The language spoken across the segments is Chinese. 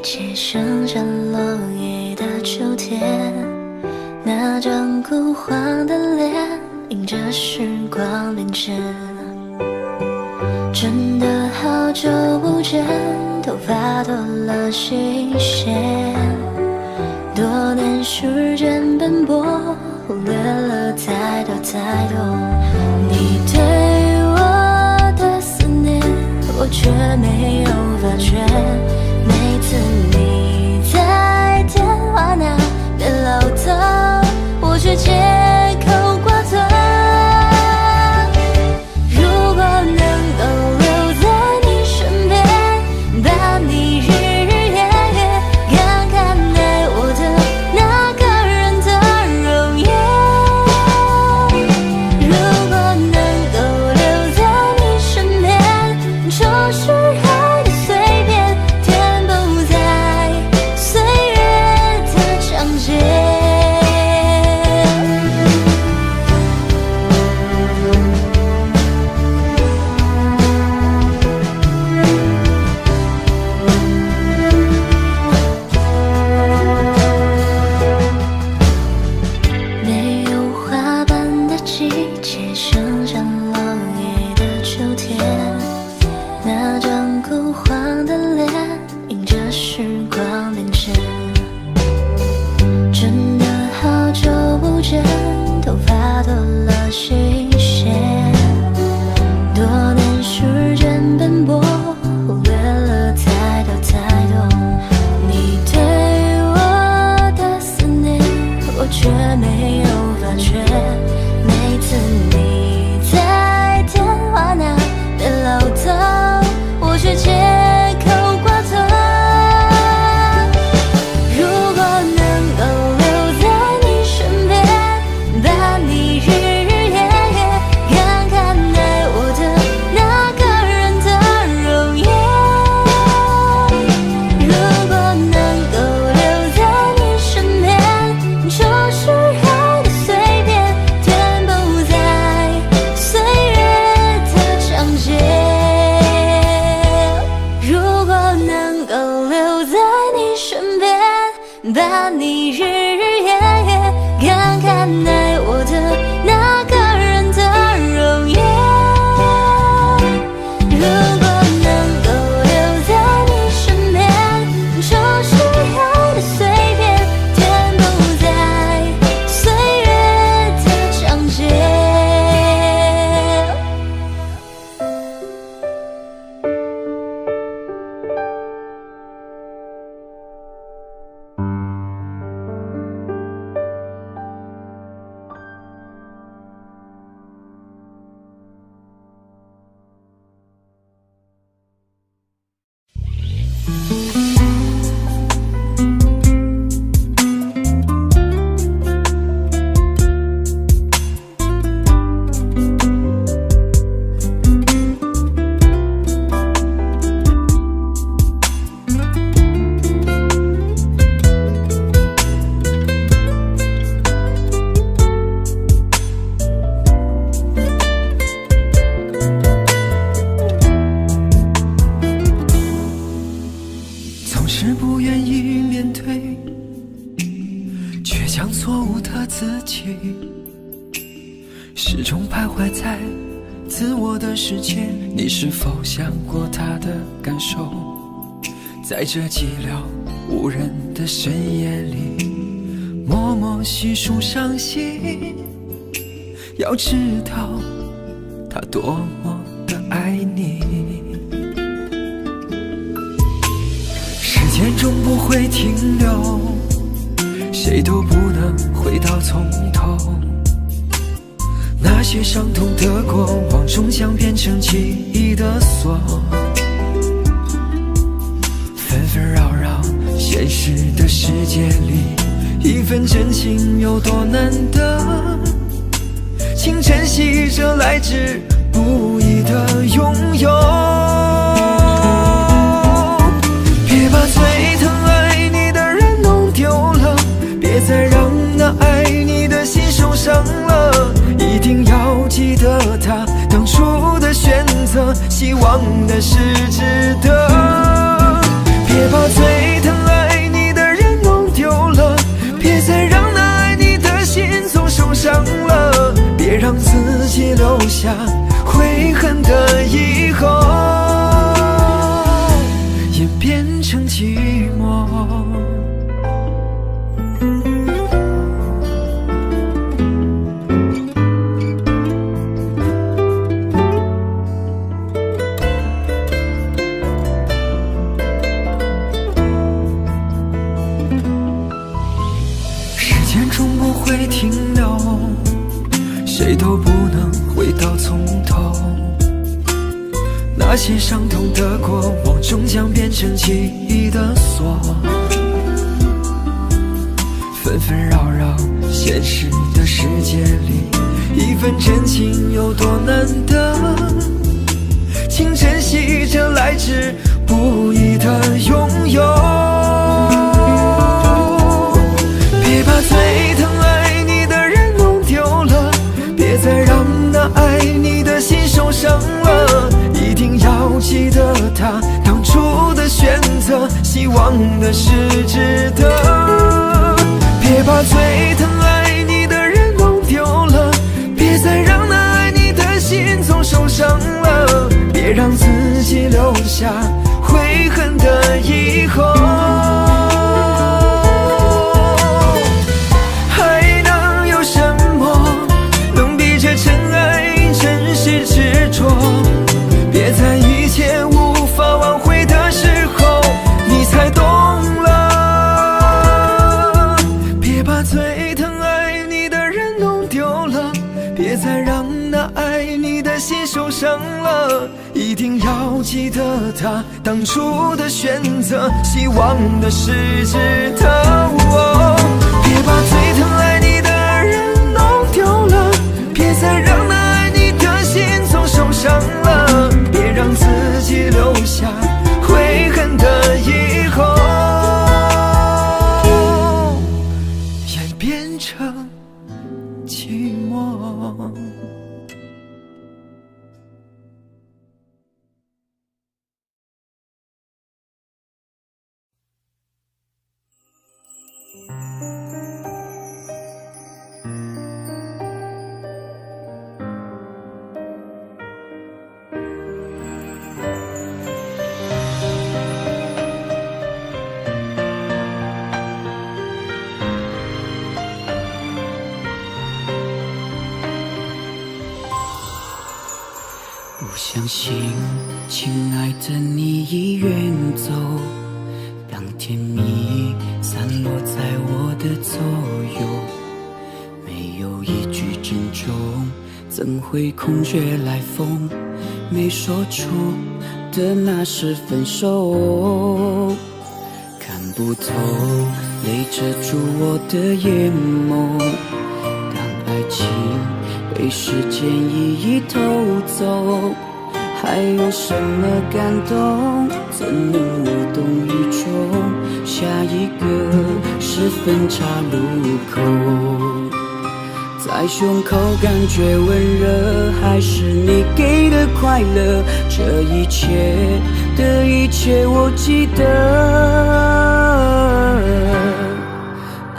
节剩下落叶的秋天，那张枯黄的脸迎着时光变迁。真的好久不见，头发多了些线，多年时间奔波，忽略了太多太多。你对我的思念，我却没有发觉。每次你在电话那边唠叨，我却借口挂断。如果能够留在你身边，把你日日夜夜看看爱我的那个人的容颜。如果能够留在你身边，就是爱的随便，填补在岁月的章节。没有花瓣的季节，剩下落叶的秋天，那张枯黄的脸迎着时光变迁。真的好久不见，头发多了些线，多年时间奔波，忽略了太多太多。你对我的思念，我却没有发觉。每次你在电话那边唠叨，我却借口挂断。如果能够留在你身边，把你日日夜夜看看爱我的那个人的容颜。如果能够留在你身边，就是爱的随便，填补在岁月的章节。如果能够留在你身边，把你日日夜夜看看爱我的那个人的容颜。如果能够留在你身边，就是爱的随便，填补在岁月的章节。总是不愿意面对，倔强错误的自己，始终徘徊在自我的世界。你是否想过他的感受？在这寂寥无人的深夜里，默默细数伤心。要知道他多么的爱你，时间终不会停留，谁都不能回到从头。那些伤痛的过往，终将变成记忆的锁。纷纷扰扰，现实的世界里，一份真情有多难得？请珍惜这来之不易的拥有。别把最疼爱你的人弄丢了，别再让那爱你的心受伤了。一定要记得他当初的选择，希望的是值得。别把最疼伤了，别让自己留下悔恨的以后，演变成寂寞。会停留，谁都不能回到从头。那些伤痛的过往，终将变成记忆的锁。纷纷扰扰，现实的世界里，一份真情有多难得？请珍惜这来之不易的拥有。别把最疼爱你的人弄丢了，别再让那爱你的心受伤了。一定要记得他当初的选择，希望的是值得。别把最疼爱你的人弄丢了，别再让那爱你的心总受伤了。别让自己留下悔恨的以后。别在一切无法挽回的时候，你才懂了。别把最疼爱你的人弄丢了，别再让那爱你的心受伤了。一定要记得他当初的选择，希望的是值得。别把最疼爱你的人弄丢了，别再让那爱你的心总受伤了。别让自己留下悔恨的以后，演变成寂寞。不相信，亲爱的你已远走，当甜蜜散落在我的左右，没有一句珍重，怎会空穴来风？没说出的那是分手，看不透，泪遮住我的眼眸。当爱情被时间一一偷走，还有什么感动？怎能无动于衷？下一个是分岔路口，在胸口感觉温热，还是你给的快乐？这一切的一切我记得，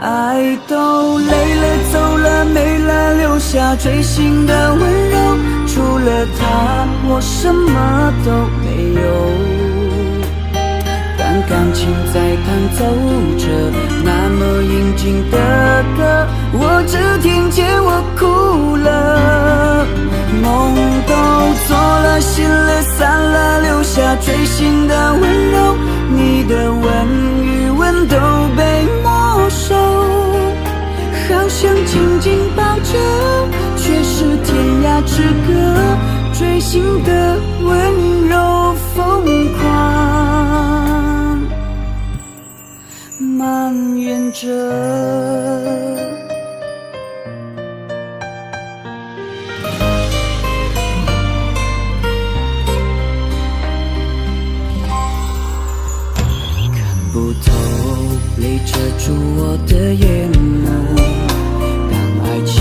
爱都累了走了没了，留下锥心的温柔，除了他我什么都没有。当感情在弹奏着那么应景的歌，我只听见我哭了。梦都做了，心了散了，留下锥心的温柔，你的吻与吻都被没收，好想紧紧抱着，却是天涯之隔，锥心的温柔疯狂蔓延着。泪遮住我的眼眸，当爱情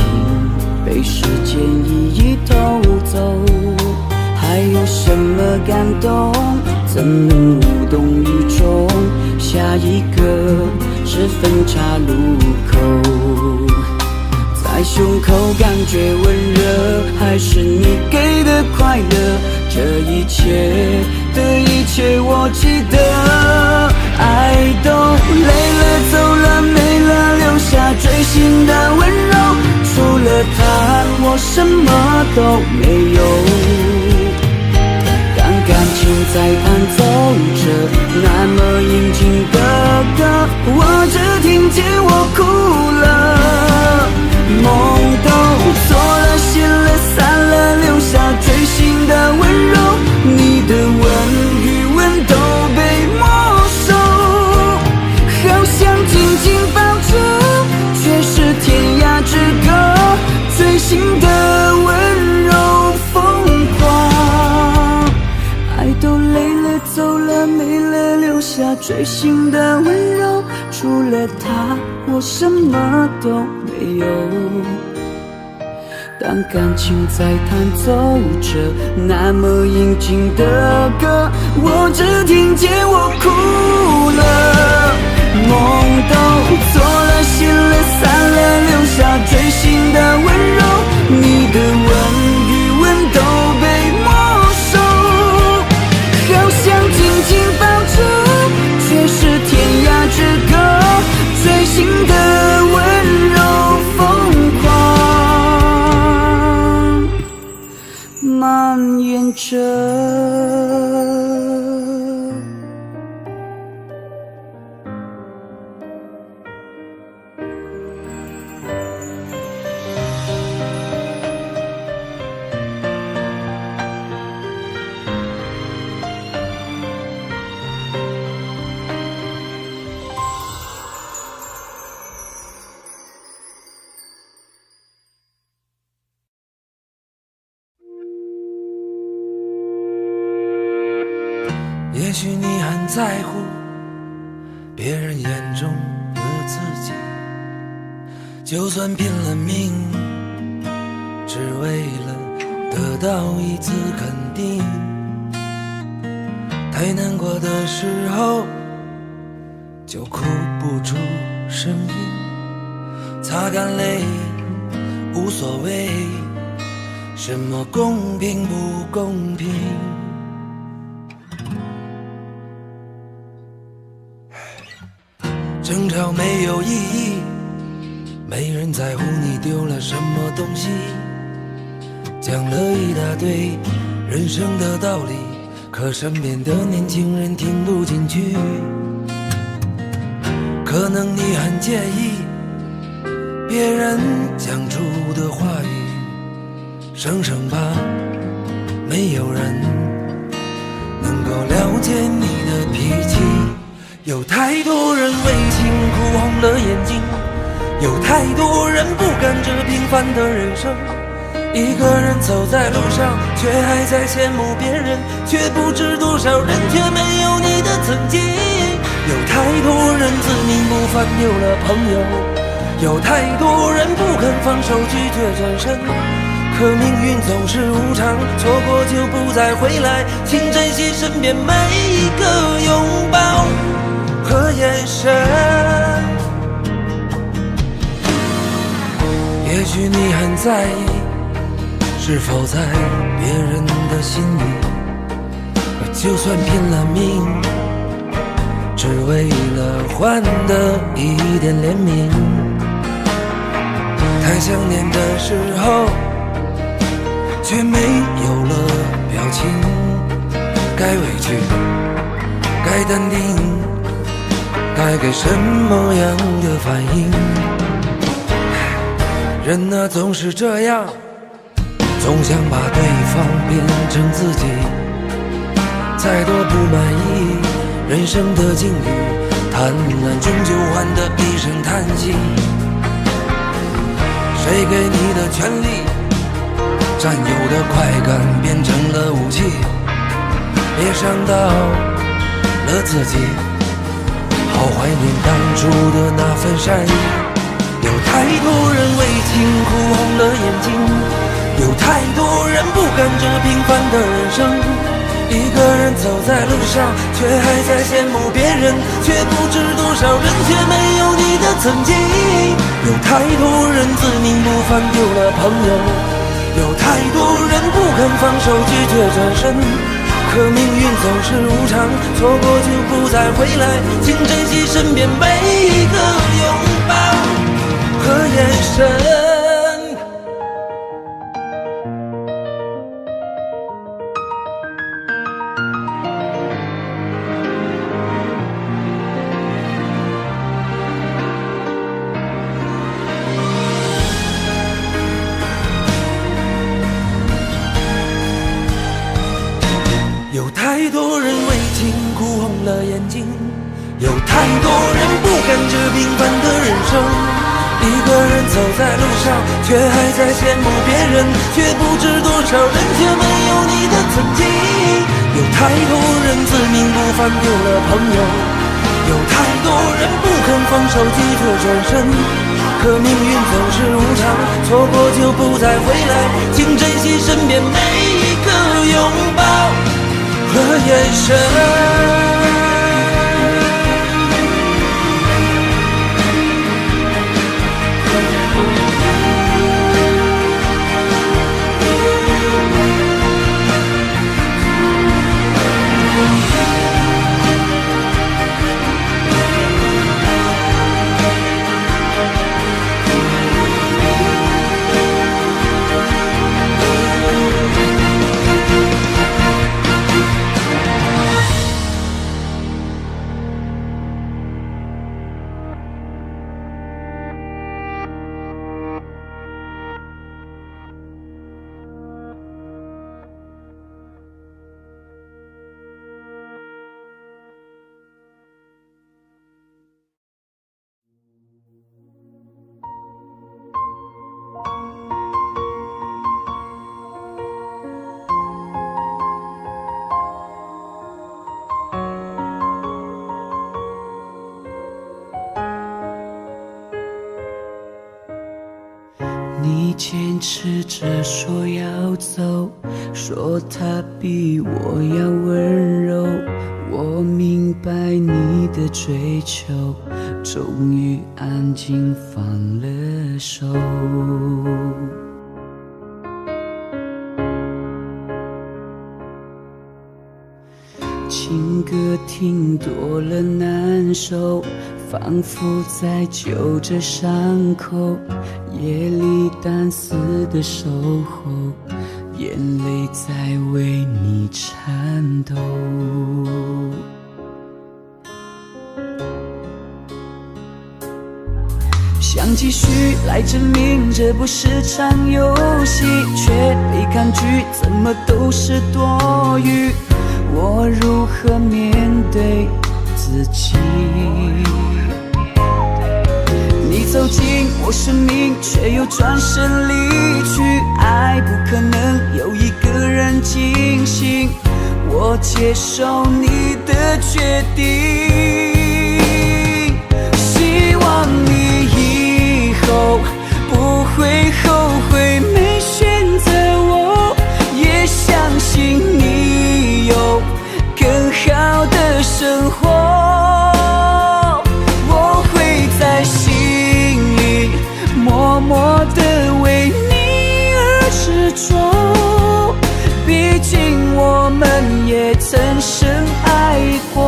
被时间一一偷走，还有什么感动？怎能无动于衷？下一个是分岔路口，在在胸口感觉温热，还是你给的快乐？这一切的一切我记得。爱都累了走了没了，留下锥心的温柔，除了他我什么都没有。当感情在弹奏着那么应景的歌，我只听见我哭了。梦都做了醒了散了，留下锥心的温柔，你的吻与吻都被没收。好想紧紧抱住，却是天涯之隔，锥心的温柔疯狂。爱都累了走了没了，留下锥心的温柔，除了他我什么都没有。当感情在弹奏着那么应景的歌，我只听见我哭了。梦都做了醒了散了，留下锥心的温柔，你的吻与吻都被没收。好想紧紧抱住，却是天涯之隔，锥心的温柔疯狂蔓延着。也许你很在乎别人眼中的自己，就算拼了命，只为了得到一次肯定。太难过的时候，就哭不出声音，擦干泪，无所谓什么公平不公平。争吵没有意义，没人在乎你丢了什么东西，讲了一大堆人生的道理，可身边的年轻人听不进去。可能你很介意别人讲出的话语，生生怕没有人能够了解你的脾气。有太多人为情哭红了眼睛，有太多人不甘这平凡的人生。一个人走在路上，却还在羡慕别人，却不知多少人却没有你的曾经。有太多人自命不凡丢了朋友，有太多人不肯放手拒绝转身。可命运总是无常，错过就不再回来，请珍惜身边每一个拥抱和眼神。也许你很在意是否在别人的心里，就算拼了命，只为了换得一点怜悯。太想念的时候，却没有了表情，该委屈，该淡定，该给什么样的反应？人啊，总是这样，总想把对方变成自己。再多不满意人生的境遇，贪婪终究换得一声叹息。谁给你的权利，占有的快感变成了武器，别伤到了自己。好怀念当初的那份善意。有太多人为情哭红了眼睛，有太多人不甘这平凡的人生。一个人人走在路上，却还在羡慕别人，却不知多少人却没有你的曾经。有太多人自命不凡丢了朋友，有太多人不肯放手拒绝转身，可命运总是无常，错过就不再回来，请珍惜身边每一个拥抱和眼神。有太多人为情哭红了眼睛，有太多人不甘这平凡的人生。一个人走在路上，却还在羡慕别人，却不知多少人却没有你的曾经。有太多人自命不凡丢了朋友，有太多人不肯放手拒绝转身，可命运总是无常，错过就不再回来，请珍惜身边每一个拥抱和眼神。你坚持着说要走，说他比我要温柔，我明白你的追求，终于安静放了手。情歌听多了难受，仿佛在揪着伤口，夜里单丝的守候，眼泪在为你颤抖。想继续来证明这不是场游戏，却被抗拒，怎么都是多余。我如何面对自己？你走进我生命，却又转身离去。爱不可能有一个人进行，我接受你的决定。希望你以后不会后悔没选择我，也相信你有更好的生活。我会在心里默默地为你而执着，毕竟我们也曾深爱过。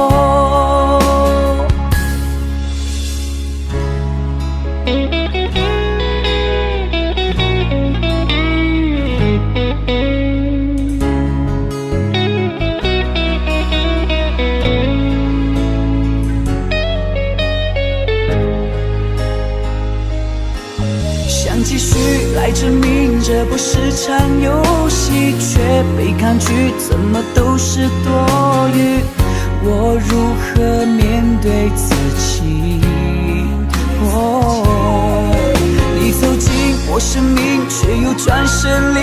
继续来证明这不是场游戏，却被抗拒，怎么都是多余。我如何面对自己？你走进我生命，却又转身离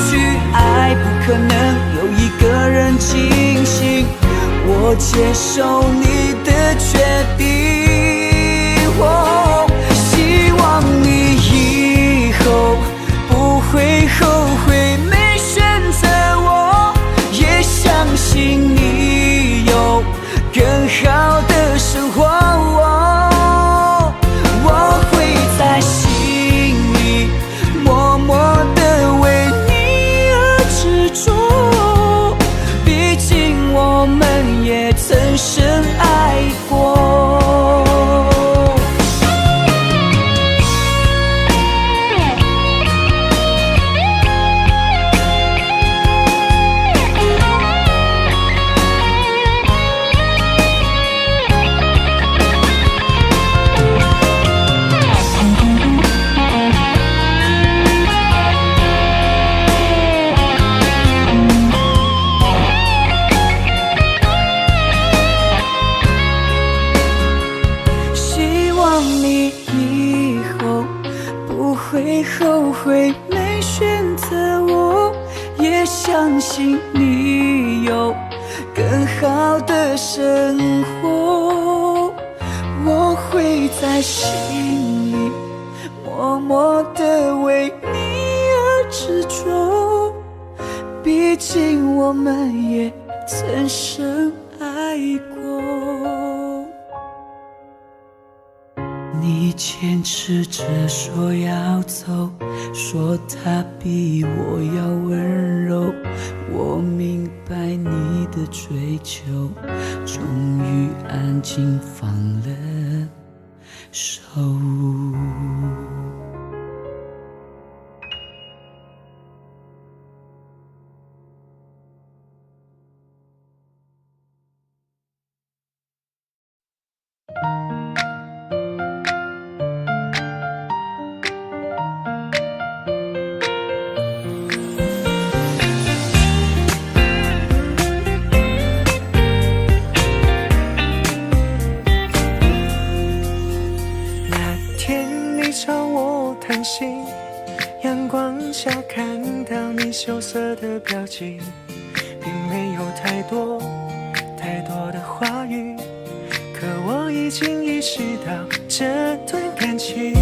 去。爱不可能有一个人进行，我接受你的决定。希望你以后不会后悔没选择我，也相信你深深爱过。会后悔没选择我，也相信你有更好的生活。我会在心里默默地为你而执着，毕竟我们也曾深爱过。你坚持着说要走，说他比我要温柔，我明白你的追求，终于安静放了手。阳光下看到你羞涩的表情，并没有太多的话语，可我已经意识到这段感情。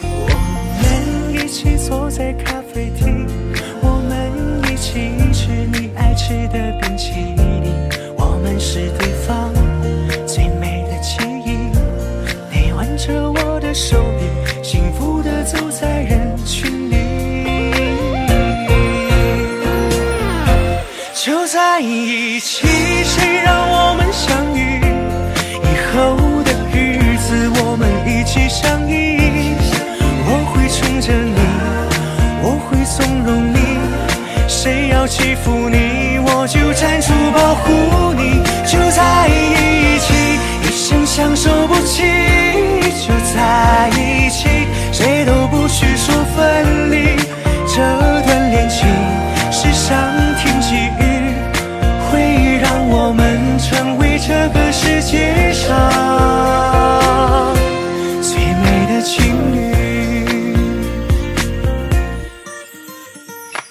我们一起坐在咖啡厅，我们一起吃你爱吃的冰淇淋，我们是对方最美的记忆。你挽着我的手臂，幸福地走在人群里。就在一起，谁让我们相遇？以后的日子我们一起相依。我会宠着你，我会纵容你，谁要欺负你，我就站出保护你。就在一起，一生相守不弃。就在一起，谁都不许说分离。这段恋情是上天给予，会让我们成为这个世界上最美的情侣。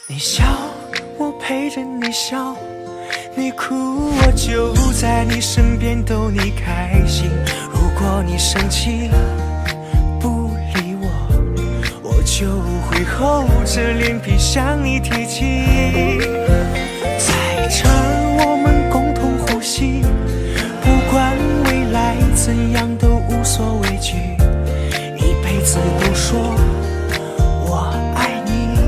你笑，我陪着你笑，你哭，我就在你身边逗你开心。如果你生气不理我，我就会厚着脸皮向你提起。在这儿我们共同呼吸，不管未来怎样都无所畏惧，一辈子都说我爱你，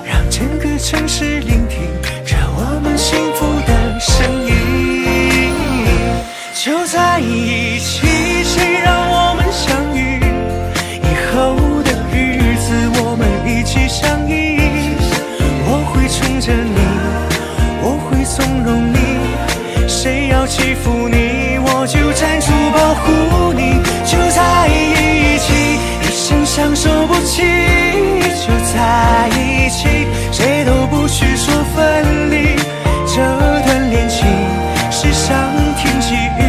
让整个城市聆听着我们幸福的声音。就在一起，谁让我们相遇？以后的日子我们一起相依。我会宠着你，我会纵容你，谁要欺负你，我就站出保护你。就在一起，一生相守不弃。就在一起，谁都不许说分离。这段恋情是上天给予，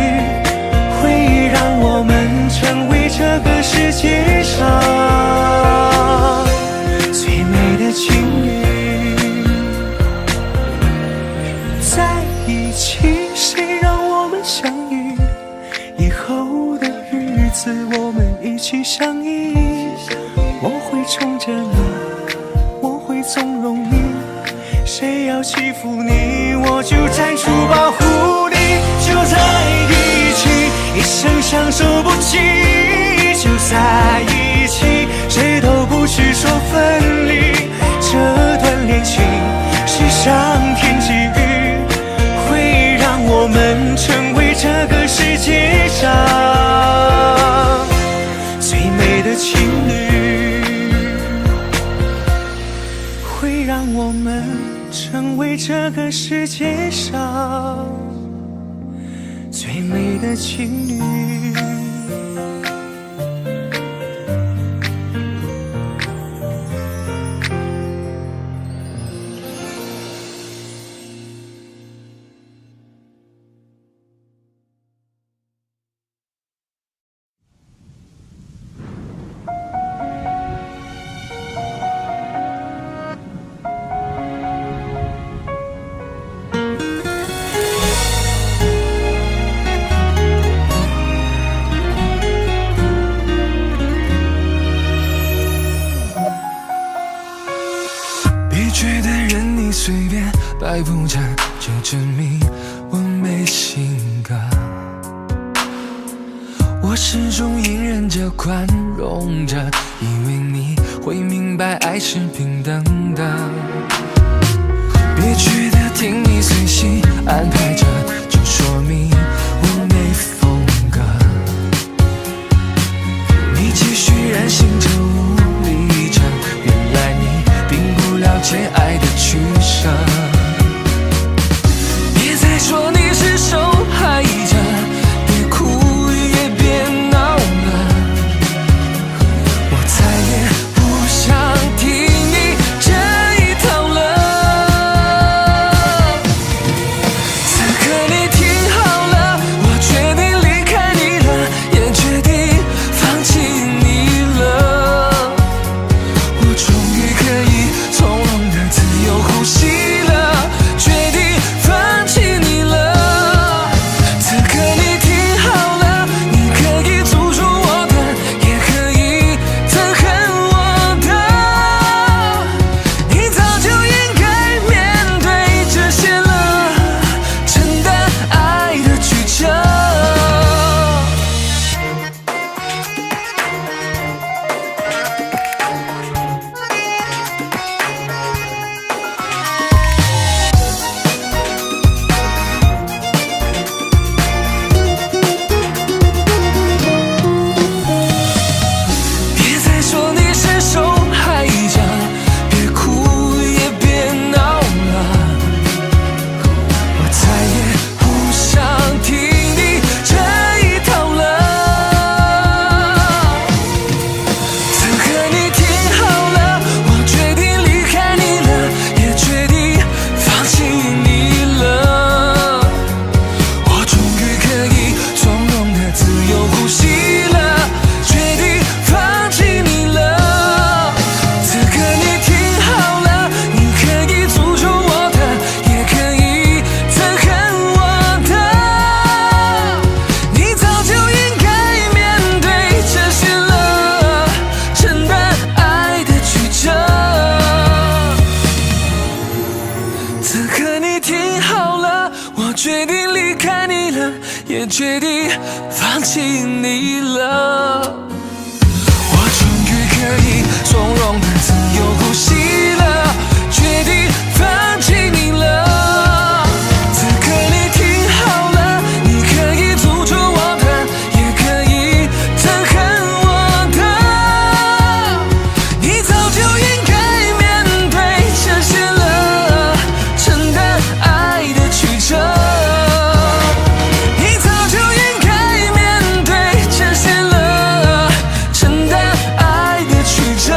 会让我们成为这个世界上最美的情侣。在一起，谁让我们相遇？以后的日子我们一起相依。我会宠着你，我会纵容你，谁要欺负你，我就站出保护你。就在一起，一生相守不弃。就在一起，谁都不许说分离。这段恋情是上天给予，会让我们成这个世界上最美的情侣。别觉得任你随便摆布着，就证明我没性格。我始终隐忍着，宽容着，以为你会明白爱是平等的。别觉得听你随心安排着，就说明我没风格。你继续任性着，无理着，原来你并不了解爱的取舍。别再说你是受害者，别哭也别闹了，我再也不想听你这一套了。此刻你听好了，我决定离开你了，也决定放弃你了，我终于可以从容的自由呼吸了，决定放弃你了。此刻你听好了，你可以诅咒我的，也可以憎恨我的，你早就应该面对这些了，承担爱的曲折。别再说你是受害者，别哭也别闹了，我再也不想听你这一套了。此刻你听好了，我决定离开你了，也决定放弃你了，我终于可以从容的自由呼吸了，决定放弃你了。此刻你听好了，你可以诅咒我的，也可以憎恨我的，你早就应该面对这些了，承担爱的曲折。此刻你听好了，我决定离开你了，也决定放弃你了，我终于可以从容的自由呼吸了，决定放弃你了。此刻你听好了，你可以诅咒我的，也可以憎恨我的，你早就应该面对这些了，承担爱的曲折。你早就应该面对这些了，承担爱的曲折。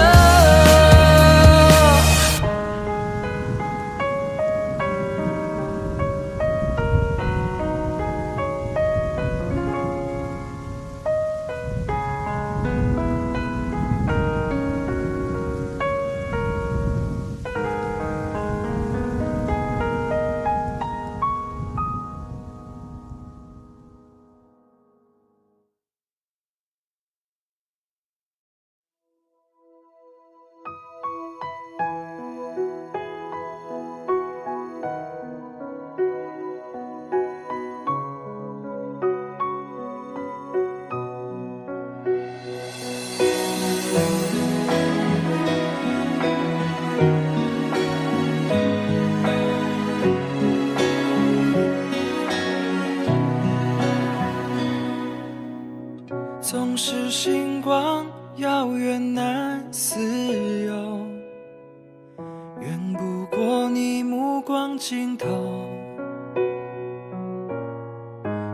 总是星光遥远难自由，远不过你目光望尽头。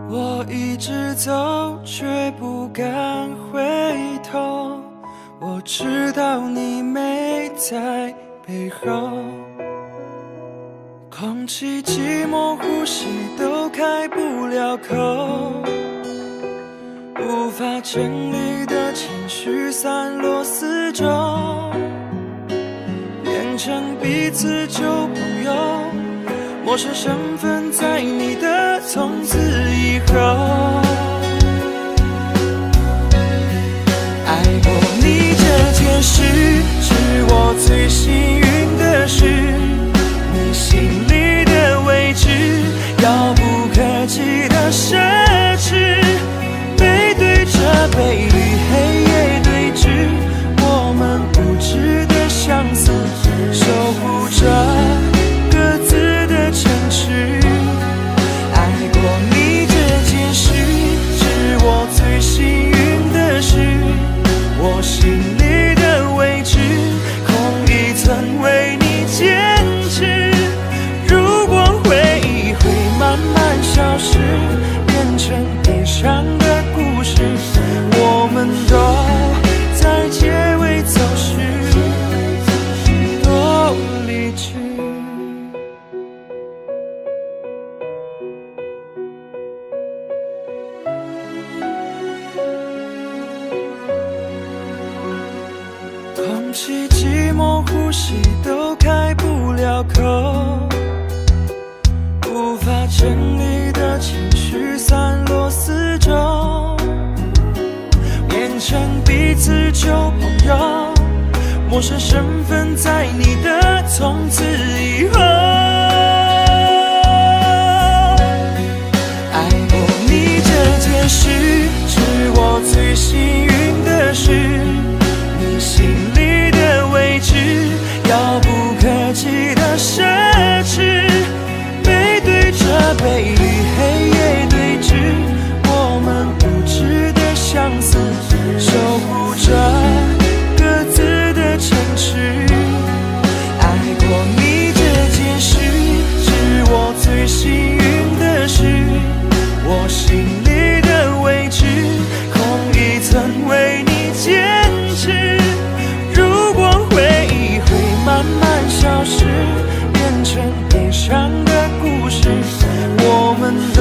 我一直走，却不敢回头。我知道你没在背后，空气寂寞，呼吸都开不了口，无法整理的情绪散落四周，变成彼此旧朋友，陌生身份在你的从此以后。爱过你这件事是我最幸运的事，你心里的位置遥不可及的奢侈，背对着背与黑夜对峙，我们不值得相似，守护着各自的城池。爱过你这件事是我最幸运的事，我心里的位置空一寸为你坚持。如果回忆会慢慢消失，变成悲伤的故事，我们都在结尾走时多理智。空气寂寞，呼吸都开不了口，无法整理的情绪散落四周，变成彼此旧朋友，陌生身份在你的从此以后。爱过你这件事是我最幸运的事，你心里的位置遥不可及的奢侈，背对着背与黑夜对峙，我们不值得相似，守护着各自的城池。爱过你这件事是我最幸运的事，我心里的位置空一寸为你坚持。如果回忆会慢慢消失，变成悲伤的故事，我们都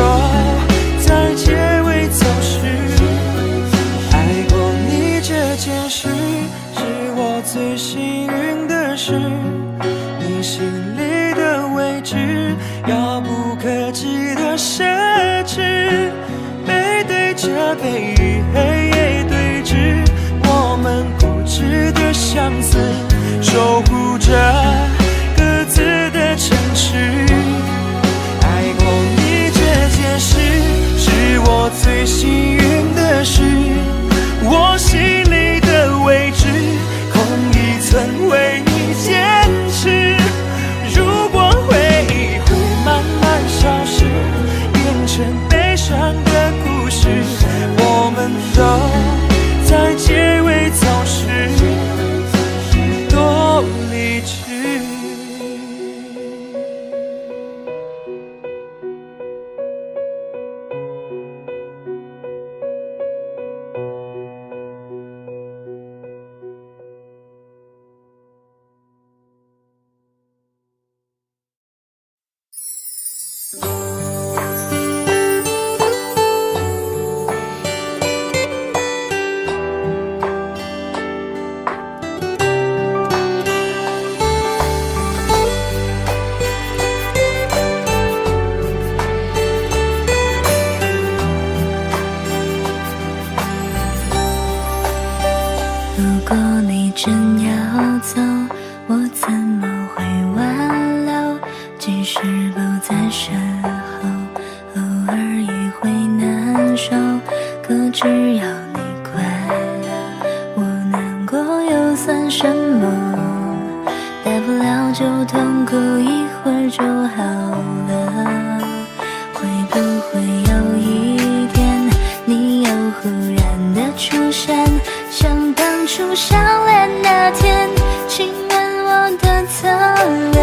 在结尾走时。爱过你这件事是我最幸运的事，你心里的位置遥不可及的奢侈，背对着背与黑夜对峙，我们不值得相似，守护着各自的城池。爱过你这件事是我最幸运的事，我心里的位置空一寸为你坚持。如果回忆会慢慢消失，变成悲伤的故事，我们都在结尾走时多理智。如果你真要走，我怎么会挽留？即使不在身后，偶尔也会难受。可只要你快乐，我难过又算什么？大不了就痛哭一会儿就好了。会不会有一天，你又忽然的出现，像当初相恋那天，亲吻我的侧脸？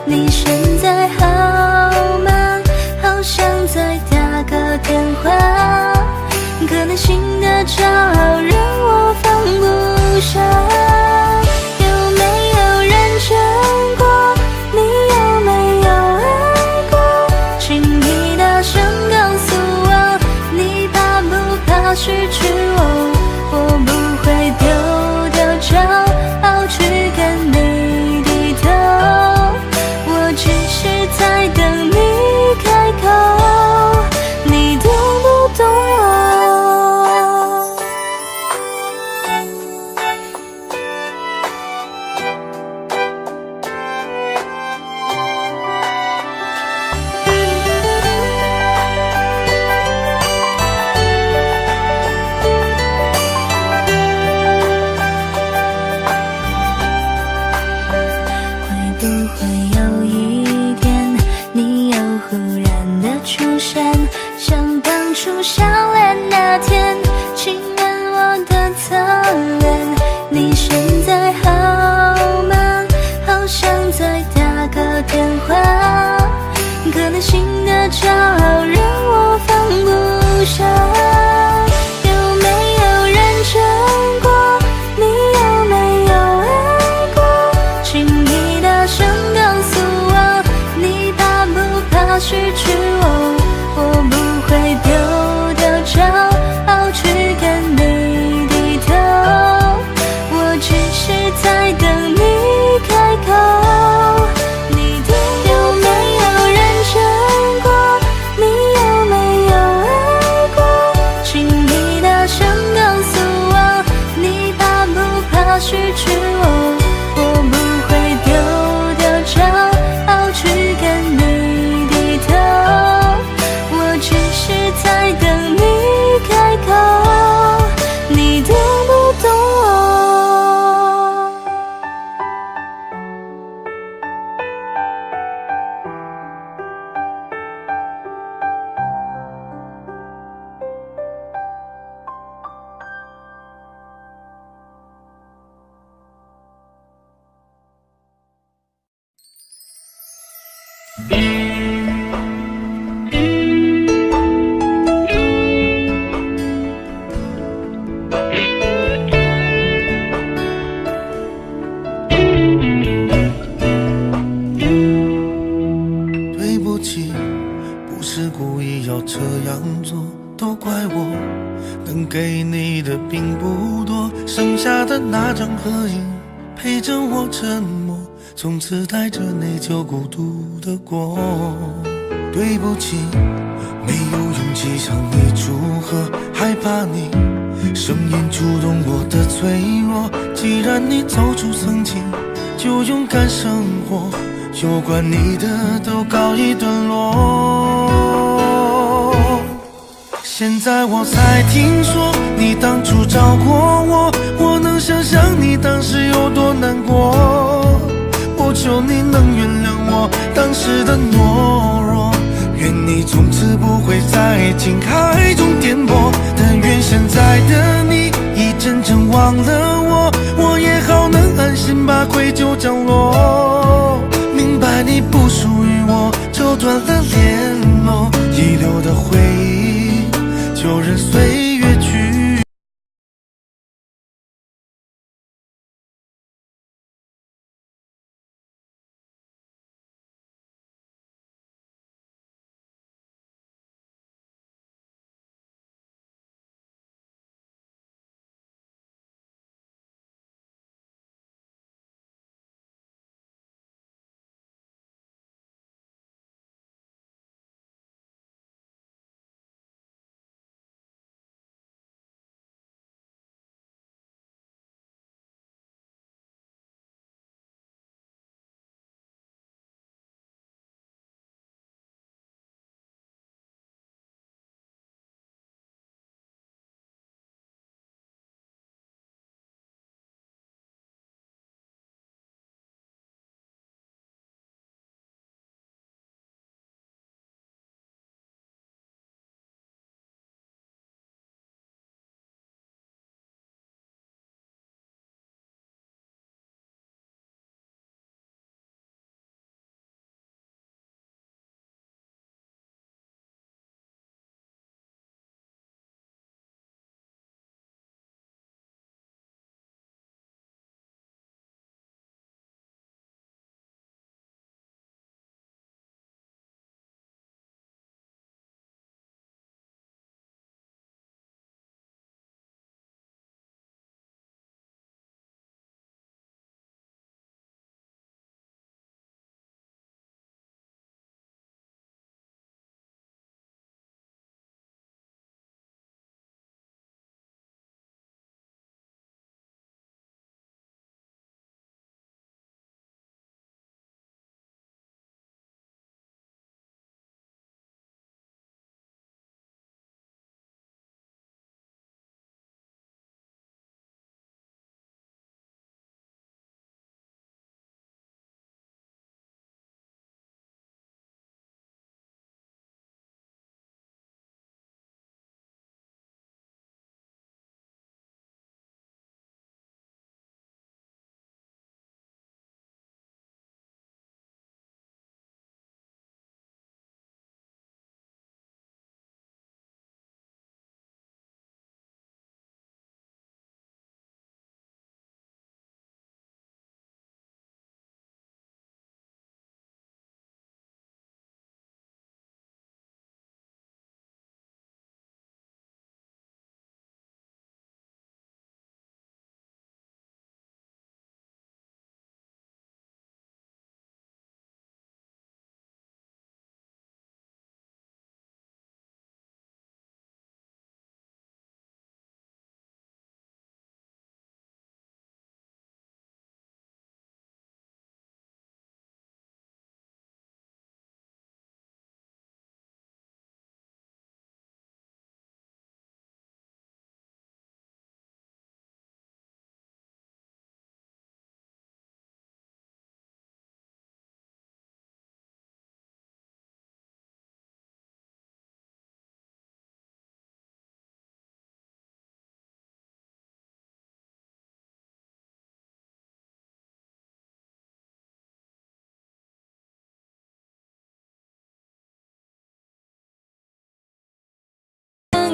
你现在和初相恋那天，亲吻我的侧脸。你现在好吗？好想再打个电话，可能新的骄傲让我放不下。有没有认真过？你有没有爱过？请你大声告诉我，你怕不怕失去我？我不会丢掉骄傲去跟你低头，我只是在等你开口。你的有没有认真过？你有没有爱过？请你大声告诉我，你怕不怕失去我？我不会丢掉骄傲去跟你低头，我只是在等你开口，你懂不懂我？对不起，不是故意要这样做，都怪我，能给你的并不多，剩下的那张合影陪着我沉默，从此带着内疚孤独的过。对不起，没有勇气向你祝贺，害怕你声音触动我的脆弱。既然你走出曾经，就勇敢生活，有关你的都告一段落。现在我才听说你当初找过我，我能想象你当时有多难过。我求你能原谅我当时的懦弱，愿你从此不会在情海中颠簸。但愿现在的你已真正忘了我，我也好能安心把愧疚降落。明白你不属于我，就断了联络，遗留的回忆就任岁月去。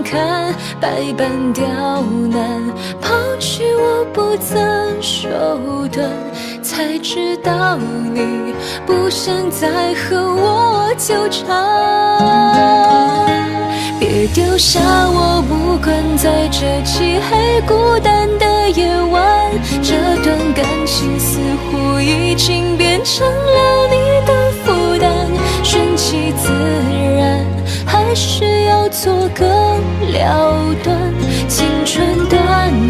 看，百般刁难，抛弃我不曾手段，才知道你不想再和我纠缠。别丢下我，不管在这漆黑孤单的夜晚，这段感情似乎已经变成了你的负担，顺其自然，还是要做个了断。青春短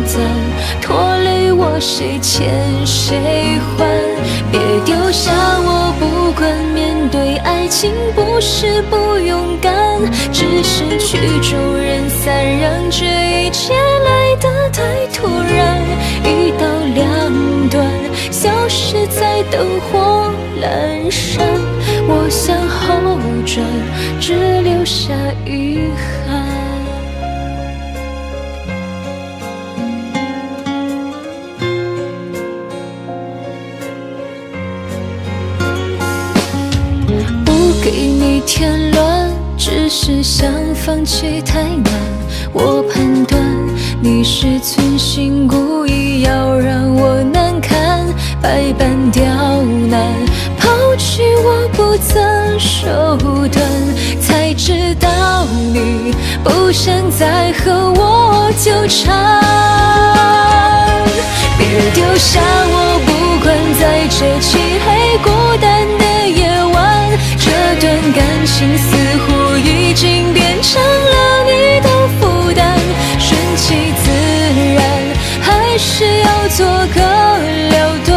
暂，拖累我谁欠谁还？别丢下我，不管面对爱情不是不勇敢，只是曲终人散，让这一切来得太突然。一刀两断，消失在灯火阑珊，我向后转，只留下遗憾。不给你添乱，只是想放弃太难。我判断你是存心故意要让我难堪，百般刁难，抛弃我不曾手段，才知道你不想再和我纠缠。别丢下我，不管在这漆黑孤单的夜晚，这段感情似乎已经变成了你的负担，顺其自然，还是要做个了断。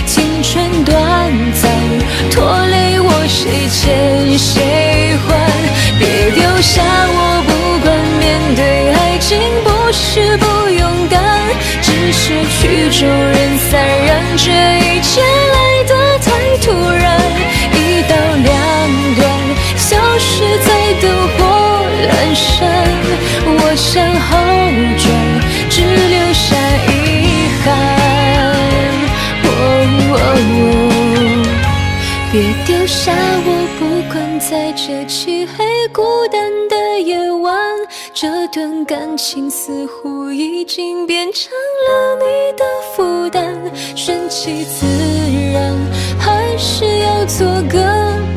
青春短暂，拖累我谁欠谁还？别丢下我，不管面对爱情不是不勇敢，只是曲终人散，让这一切来得太突然。一刀两断，消失在灯火阑珊，我向后转，只留下遗憾。别丢下我，不管在这漆黑孤单的夜晚，这段感情似乎已经变成了你的负担，顺其自然，还是要做个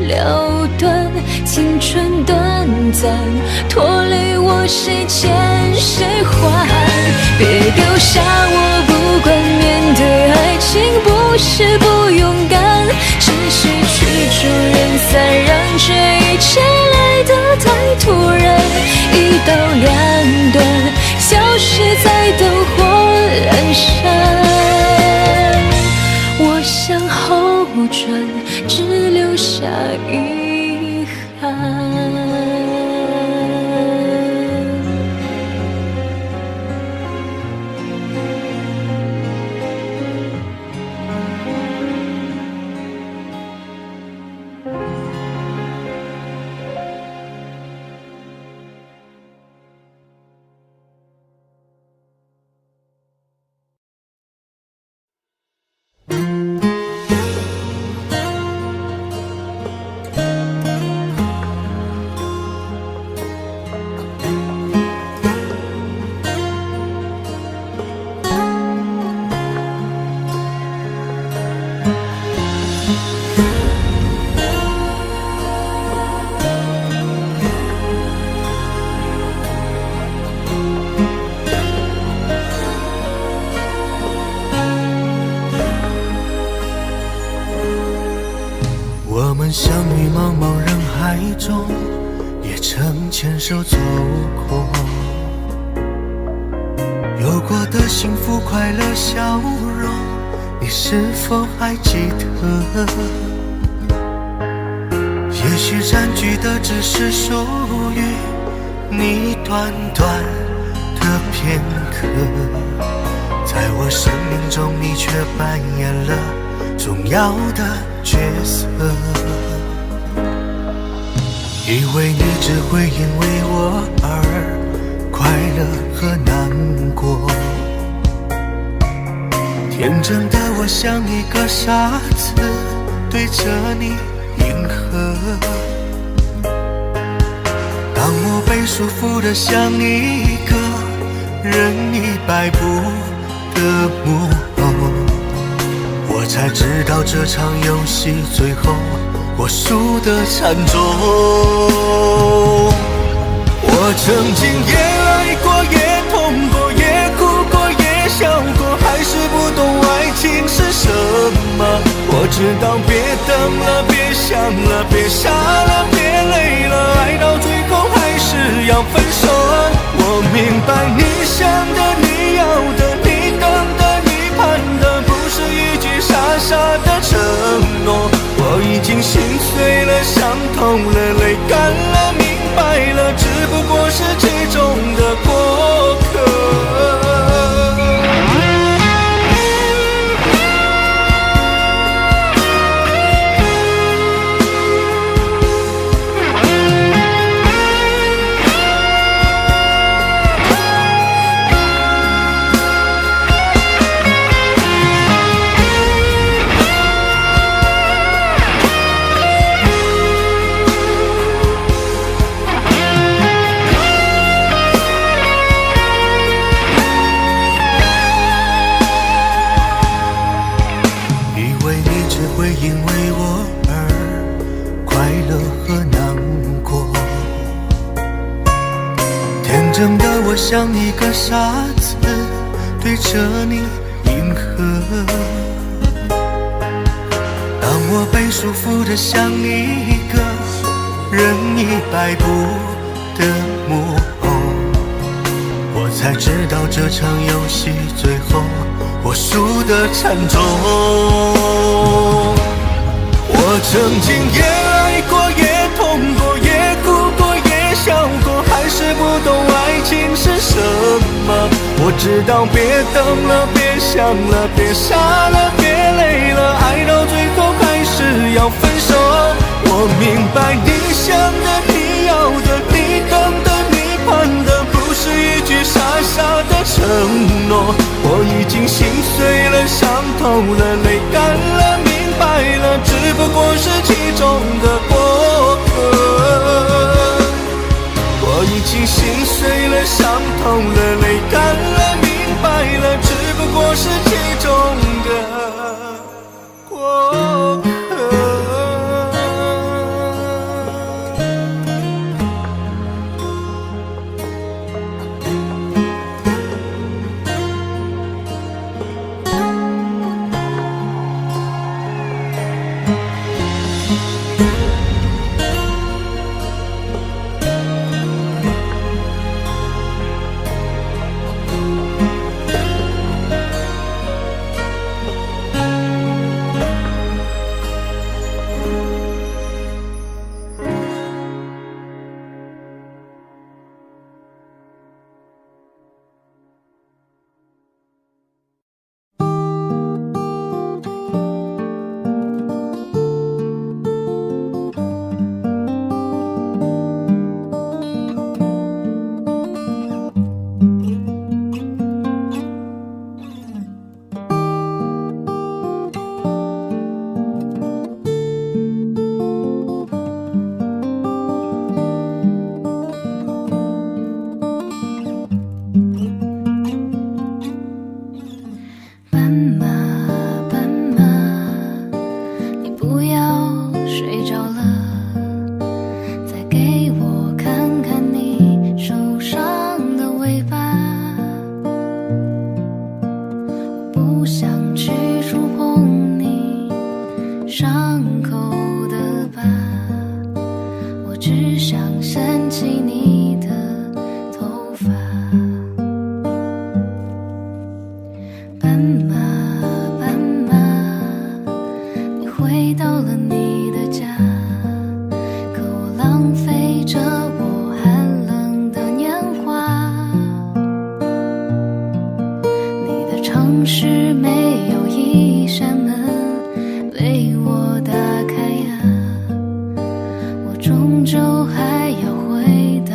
了断。青春短暂，拖累我谁欠谁还？别丢下我，不管面对爱情不是不勇敢，只是曲终人散，让这一切来得太突然。一刀两断，消失在灯火阑珊，我向后转，只留下遗憾。我们相遇茫茫人海中，也曾牵手走过，有过的幸福快乐笑容，你是否还记得？也许占据的只是属于你短短的片刻，在我生命中你却扮演了重要的角色，以为你只会因为我而快乐和难过，天真的我像一个傻子对着你迎合，当我被束缚的像一个任意摆布的木偶，我才知道这场游戏最后我输得惨重。我曾经也爱过，也痛过，也哭过，也笑过，还是不懂爱情是什么。我知道别等了，别想了，别傻了，别累了，爱到最后还是要分手。我明白你想的，你要的，你等的，你盼的，不是一句傻傻的承诺。我已经心碎了，伤痛了，泪干了，明白了，只不过是其中的过客。真的我像一个傻子，对着你迎合。当我被束缚的像一个任意摆布的木偶，我才知道这场游戏最后我输得惨重。我曾经也爱过，也痛过，也哭过，也笑过，还是不懂爱情是什么。我知道别等了，别想了，别傻了，别累了，爱到最后还是要分手。我明白你想的，你要的，你等的，你盼的，不是一句傻傻的承诺。我已经心碎了，伤透了，泪干了，明白了，只不过是其中的过客。我已经心碎了，伤痛了，泪干了，明白了，只不过是其中的过客。终究还要回到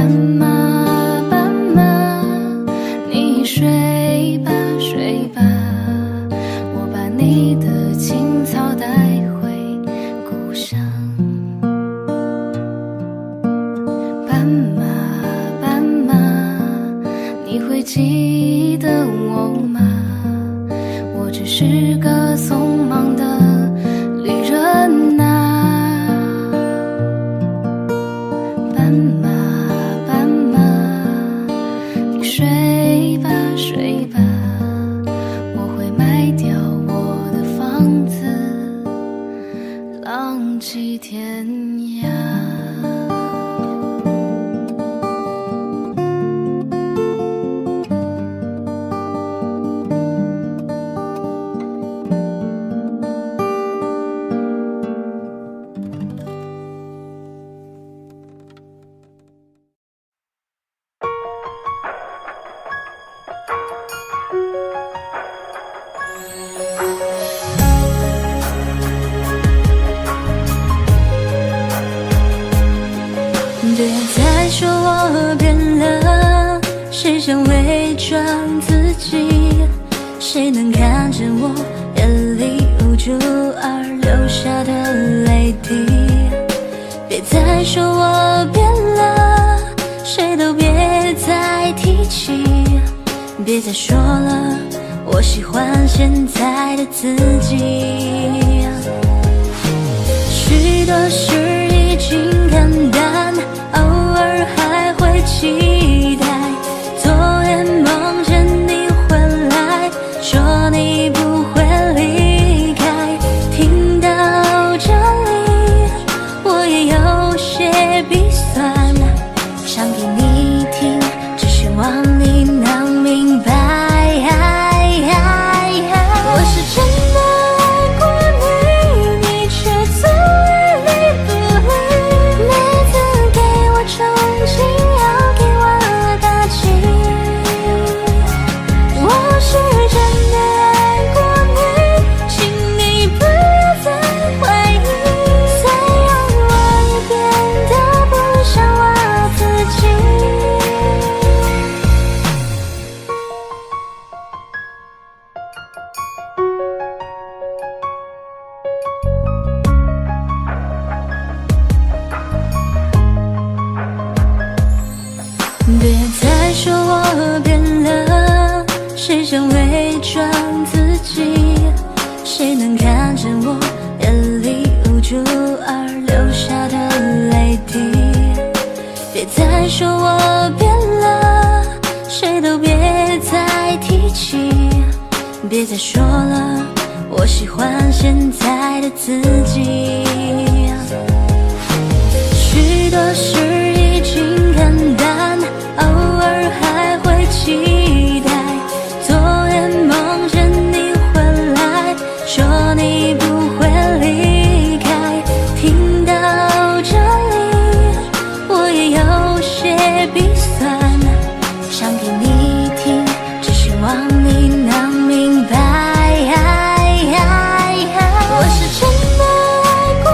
斑马，斑马，你睡吧，睡吧，我把你的青草带回故乡。斑马，斑马，你会记得我吗？我只是个匆忙的旅人啊。斑马，斑马，你睡吧，睡吧，我会卖掉我的房子，浪迹天涯。别再说我变了，谁想伪装自己？谁能看见我眼里无助而流下的泪滴？别再说我变了，谁都别再提起。别再说了，我喜欢现在的自己。许多事已经看淡，偶尔还会期待。昨夜梦见你回来，说你不会离开。听到这里，我也有些鼻酸，想给你听，只希望你能明白。我是真的爱过你，你却总爱理不理。每次给我憧憬，要给我打击。我是真的爱过你，请你不要再怀疑。虽然我也变得不像我自己。别再说我变了，谁想伪装自己？谁能看见我眼里无助而流下的泪滴？别再说我变了，谁都别再提起。别再说了，我喜欢现在的自己。许多事已经看淡，偶尔还会期待。昨夜梦见你回来，说你不会离开。听到这里，我也有些鼻酸，想给你听，只希望你能明白。我是真的爱过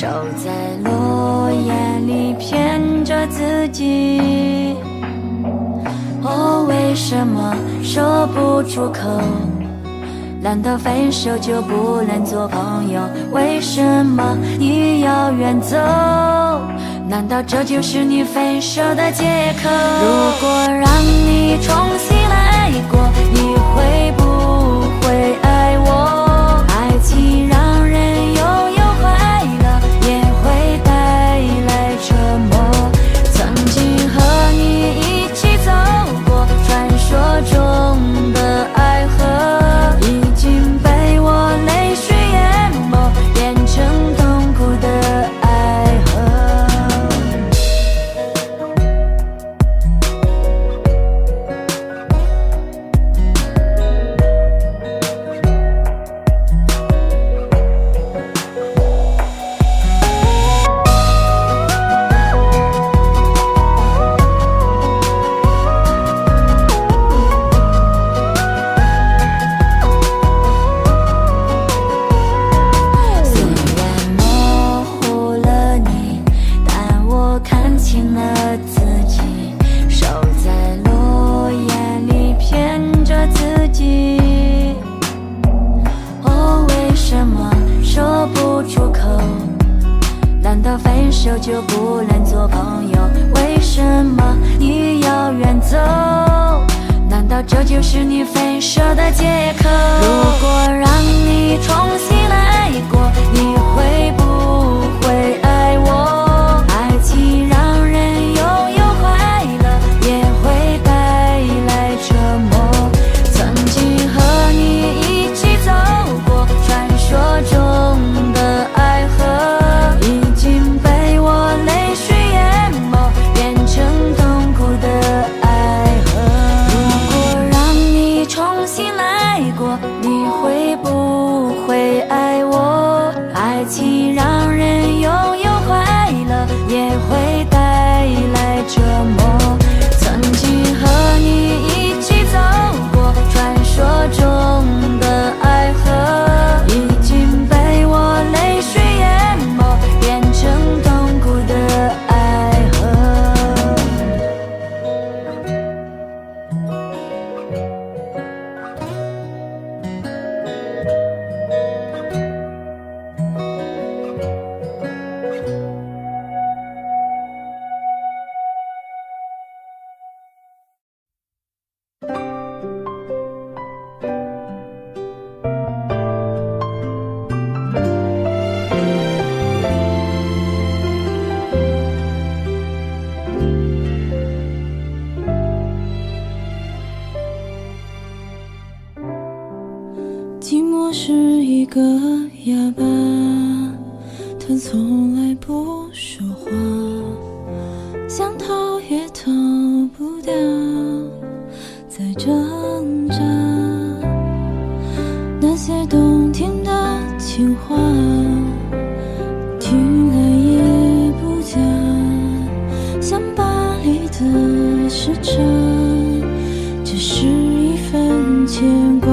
守在落叶里骗着自己。哦，为什么说不出口？难道分手就不能做朋友？为什么你要远走？难道这就是你分手的借口？如果让你重新来过，你会不会爱我？爱情让人拥有快乐，也会带来折磨。曾经和你一起走过传说中的爱河，已经被我泪水淹没，变成痛苦的爱河。就不能做朋友？为什么你要远走？难道这就是你分手的借口？如果让你重新来过，你会不会爱我？爱情让人拥有快乐，也会带来折磨。曾经和你一起走过传说中的爱河，已经被我泪水淹没，变成痛苦的爱河。如果让你重新来过，你会不会爱我？爱情让人拥有快乐，也会带来折磨。曾经和你一起走过传说中的爱河，已经被我泪水淹没，变成痛苦的爱河。寂寞是一个哑巴，他从来不说话，想逃也逃不掉，在挣扎。那些动听的情话，听来也不假，像巴黎的时差，只是一份牵挂。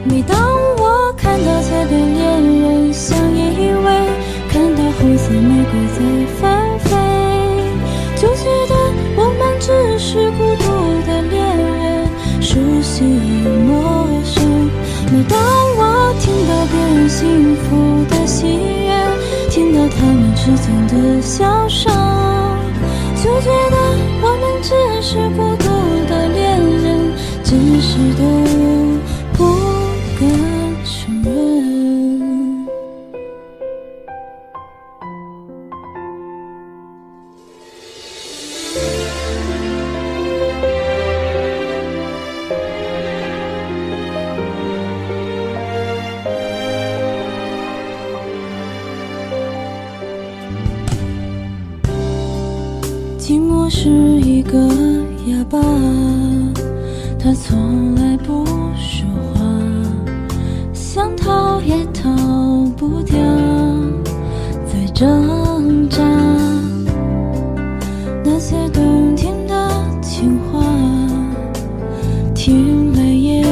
每当我看到彩边恋人，像以为看到红色玫瑰在翻飞，就觉得我们只是孤独的恋人，熟悉又陌生。每当我听到别人幸福的喜悦，听到他们之间的笑声，就觉得我们只是孤独的恋人，只是都不敢承认。寂寞是一个哑巴，他从来不说话，想逃也逃不掉，在挣扎。那些动听的情话，听来也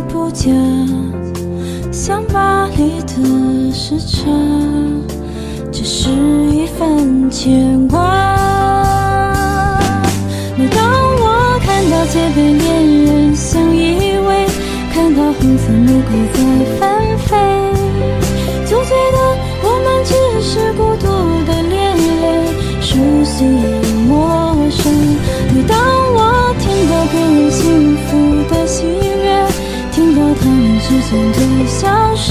不假，像巴黎的时时差，只是一份牵挂。每当我看到街边恋人相依偎，看到红色玫瑰在纷飞，就觉得我们只是孤独的恋人，熟悉又陌生。每当我听到别人幸福的喜悦，听到他们之间的笑声，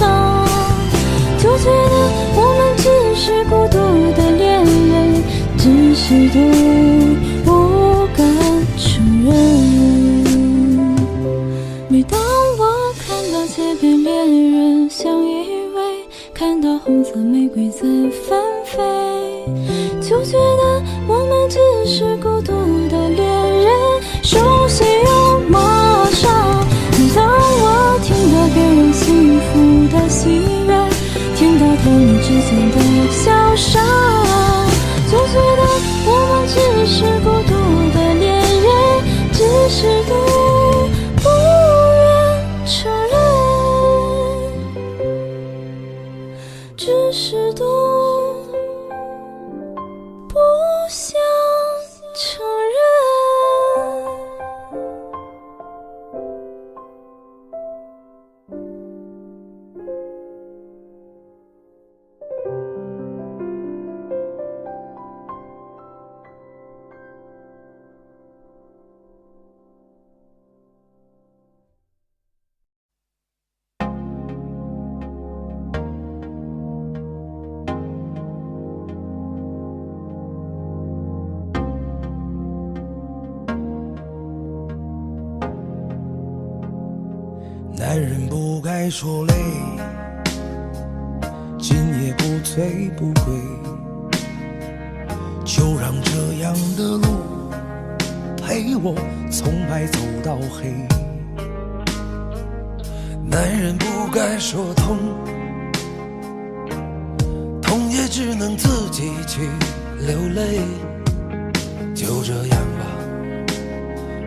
就觉得我们只是孤独的恋人，只是都不敢承认。每当我看到街边恋人相依偎，看到红色玫瑰在纷飞，就觉得我们只是孤独的恋人，熟悉又陌生。每当我听到别人幸福的喜悦，听到他们之间的笑声，就觉得我们只是孤独的恋人，只是都不愿承认，只是都不想承认。男人不该说累，今夜不醉不归，就让这样的路陪我从白走到黑。男人不该说痛，痛也只能自己去流泪，就这样吧，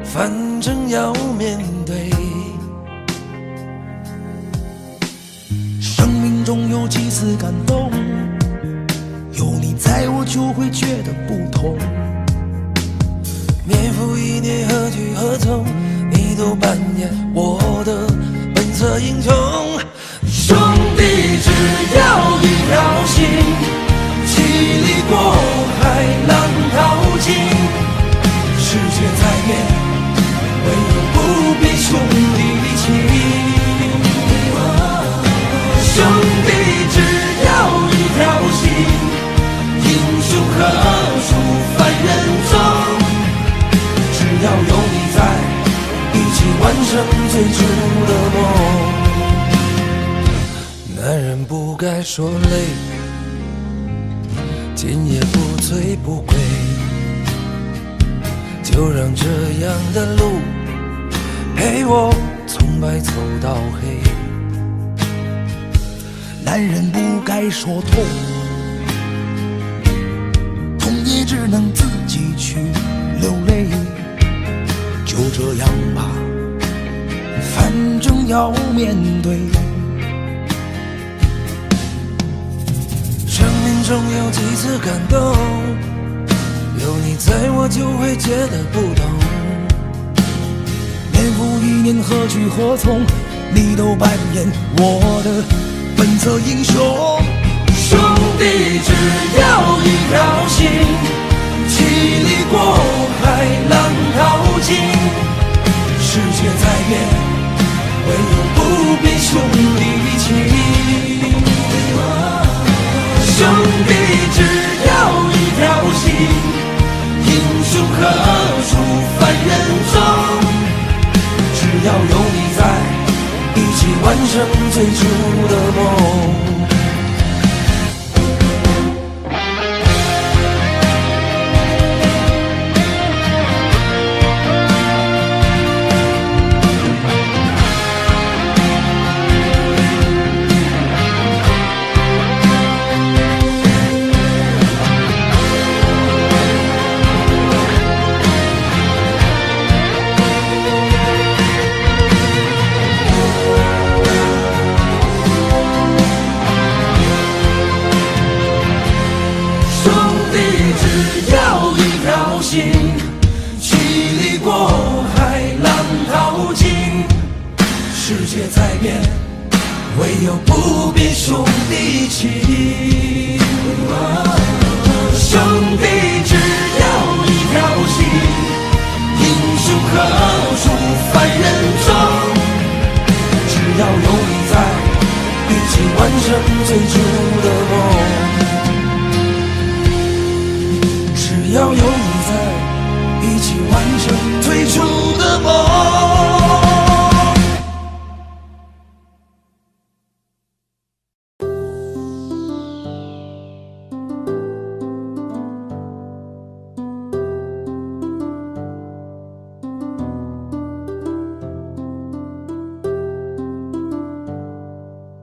反正要面对。生命中有几次感动，有你在我就会觉得不同。年复一年，何去何从，你都扮演我的本色英雄。兄弟只要一条心，气力过海，浪淘尽。世界在变，唯有不比兄弟情。兄弟只要一条心，英雄何处凡人中。只要有你在，一起完成最初的梦。男人不该说累，今夜不醉不归，就让这样的路陪我从白走到黑。男人不该说痛，痛也只能自己去流泪，就这样吧，反正要面对。生命中有几次感动，有你在我就会觉得不同。年复一年，何去何从，你都扮演我的本色英雄。兄弟只要一条心，气力过海，浪淘尽。世界在变，唯有不比兄弟情。兄弟只要一条心，英雄何处凡人中。只要有你在，一起完成最初的梦。界在变，唯有不变兄弟情。兄弟只要一条心，英雄何处凡人中？只要有你在，一起完成最初的梦。只要有你在，一起完成最初的梦。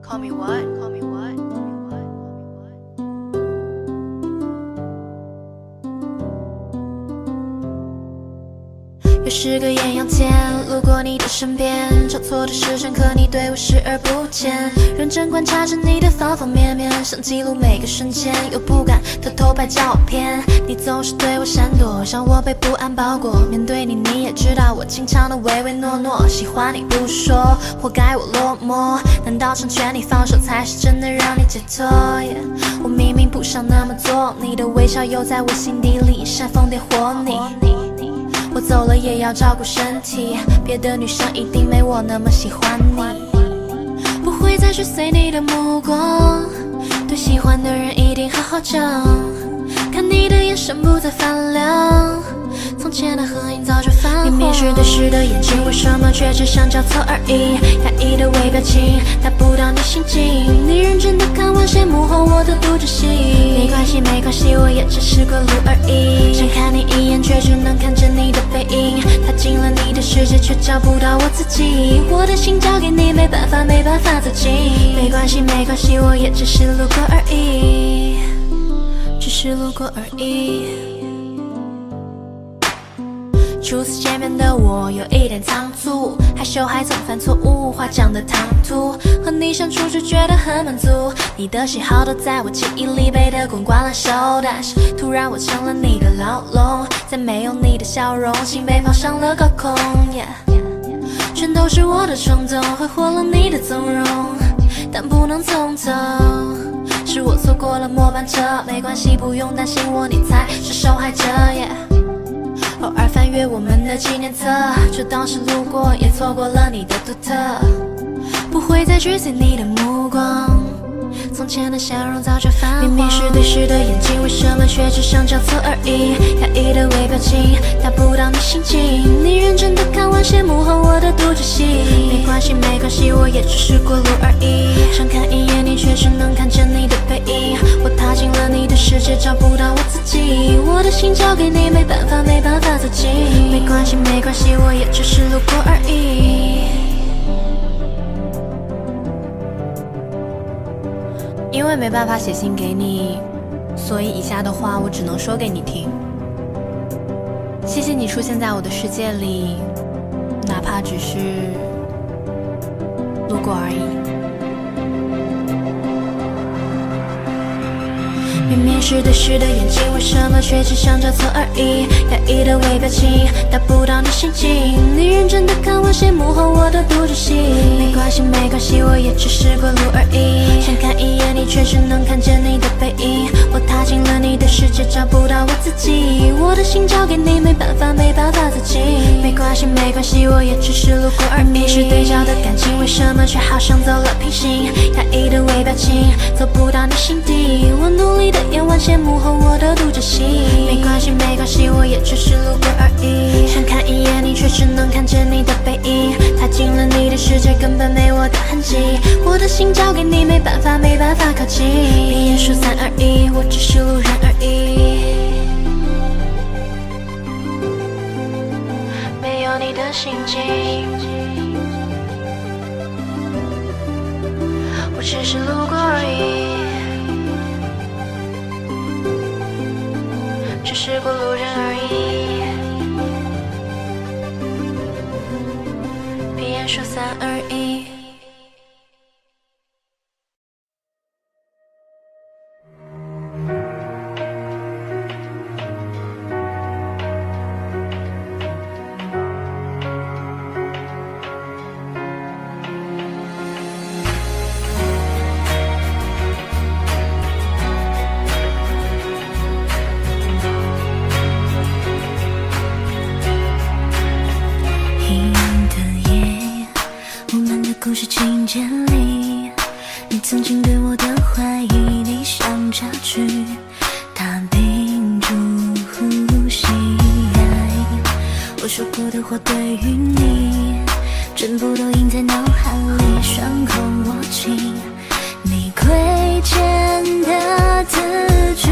Call me what? Call me what? Call me what? Call me what? 又是个艳阳天，路过你的身边，找错的视线，可你对我视而不见。认真观察着你的方方面面，想记录每个瞬间，又不敢偷偷拍照片。你总是对我闪躲，让我被不安包裹。面对你，你也知道我经常的唯唯诺诺，喜欢你不说，活该我落寞。难道成全你放手，才是真的让你解脱？我明明不想那么做，你的微笑又在我心底里煽风点火你。我走了也要照顾身体，别的女生一定没我那么喜欢你。不会再去随你的目光，对喜欢的人一定好好讲。看你的眼神不再发亮，从前的合影早就泛黄。明明是对视的眼睛，为什么却只想交错而已？压抑的微表情，达不到你心境。你认真的看完谢幕后，我的独角戏。没关系没关系，我也只是过路而已。想看你一眼，却只能看见你的背影。踏进了你的世界，却找不到我自己。我的心交给你，没办法没办法走近。没关系没关系，我也只是路过而已，只是路过而已。初次见面的我有一点仓促，害羞还总犯错误，话讲得唐突。和你相处就觉得很满足，你的喜好都在我记忆里背得滚瓜烂熟。但是突然我成了你的牢笼，再没有你的笑容，心被抛上了高空。全都是我的冲动，挥霍了你的纵容，但不能从头。是我错过了末班车，没关系，不用担心我，你才是受害者。偶尔翻阅我们的纪念册，就当是路过，也错过了你的独特。不会再追随你的目光，从前的笑容早就泛黄。明明是对视的眼睛，为什么却只想交错而已？压抑的微表情，达不到你心境。你认真的看完谢幕后，我的独角戏。没关系没关系，我也只是过路而已。想看一眼你，却只能看见你的背影。我踏进了你的世界，找不到我自己。我的心交给你，没办法没办法走近。没关系没关系，我也只是路过而已。因为没办法写信给你，所以以下的话我只能说给你听。谢谢你出现在我的世界里，哪怕只是路过而已。明明是对视的眼睛，为什么却只想交错而已？压抑的微表情，达不到你心境。你认真的看完谢幕后，我的独角戏。没关系没关系，我也只是过路而已。想看一眼你，却只能看见你的背影。我踏进了你的世界，找不到我自己。我的心交给你，没办法没办法走近。没关系没关系，我也只是路过而已。明明是对角的感情，为什么却好像走了平行？压抑的微表情，走不到你心底。我努力的演完谢幕后，我的独角戏。没关系没关系，我也只是路过而已。想看一眼你，却只能看见你的背影。踏进了你的世界，根本没我的痕迹。我的心交给你，没办法没办法靠近。闭眼数3、2、1，我只是路人而已。没有你的心境，我只是路过而已。只是过路人而已。闭眼数3、2、1。阴的夜，我们的故事情节里，你曾经对我的怀疑，你像插曲，它屏住呼吸。我说过的话对于你，全部都印在脑海里，伤口握紧你亏欠的字句。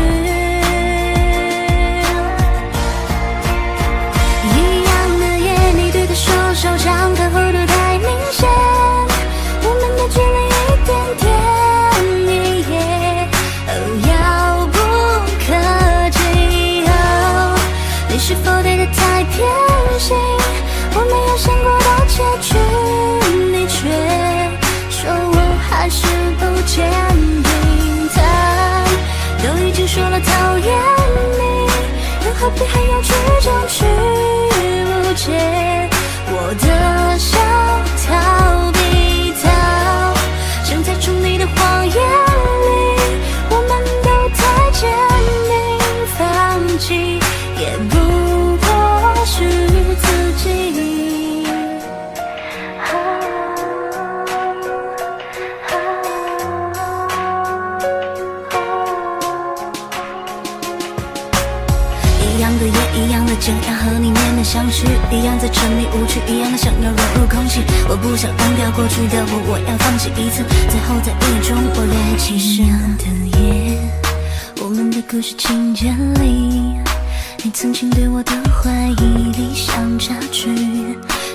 一样的夜，你对他说手掌的弧度太明显，我们的距离一点点，遥不可及。你是否对他太偏心？我没有想过的结局，你却说我还是不坚定。他都已经说了讨厌你，又何必还要去争取不解我的想逃避逃，像在从你的谎言里，我们都太坚定，放弃也不过是自己。一样的夜，一样的简要和你面面相觑，一样在沉迷舞曲，一样的想要融入空气。我不想忘掉过去的我要放弃一次，最后在雨中我练起一样的夜，我们的故事情节里，你曾经对我的怀疑，你像插曲，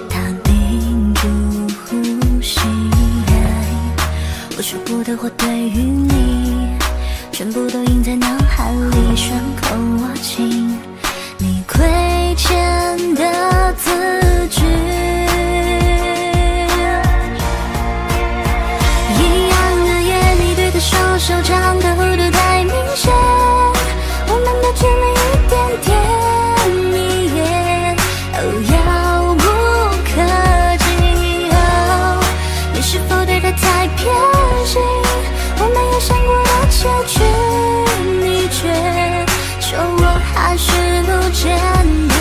它屏住呼吸。我说过的话对于你，全部都印在脑海里，伤口握紧你亏欠的字句。一样的夜，你对他说手掌的弧度太明显，我们的距离一点点，遥不可及。你是否对他太偏心？我没有想过的结局，你却说我还是不坚定。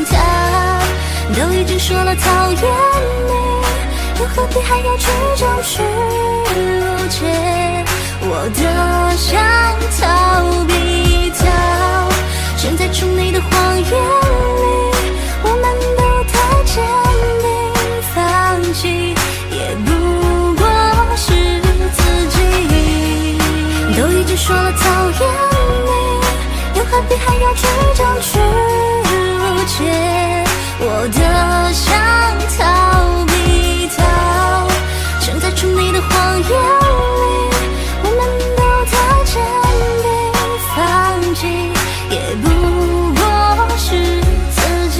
他都已经说了讨厌你，又何必还要去争取误解我的想逃避逃，现在从你的谎言里，我们都太坚定，放弃也不过是自己。都已经说了讨厌你，又何必还要去争取误解我的想逃避逃，现在从你的谎言里，我们都太坚定，放弃也不过是自己。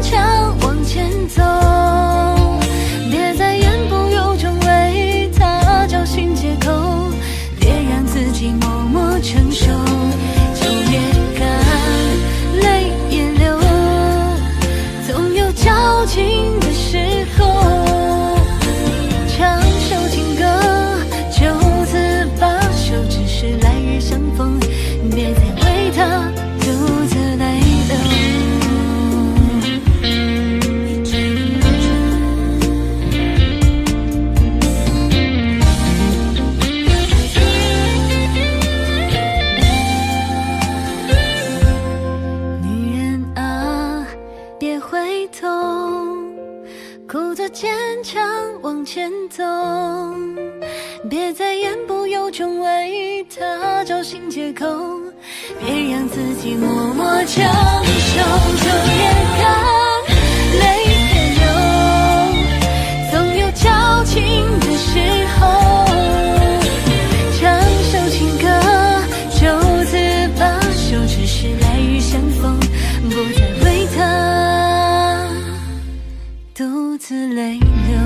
强往前走，别再言不由衷为他找新借口，别让自己默默承受，就别看泪也流，总有交情的时候。唱首情歌，就此罢休，只是来日相逢，别再为他独自泪流。女人啊，别回头，哭着坚强往前走，别再言不由衷为他找新借口，别让自己默默承受，就别看泪也流，总有交情的时候。唱首情歌，就此罢休，只是来日相逢，不再为他独自泪流。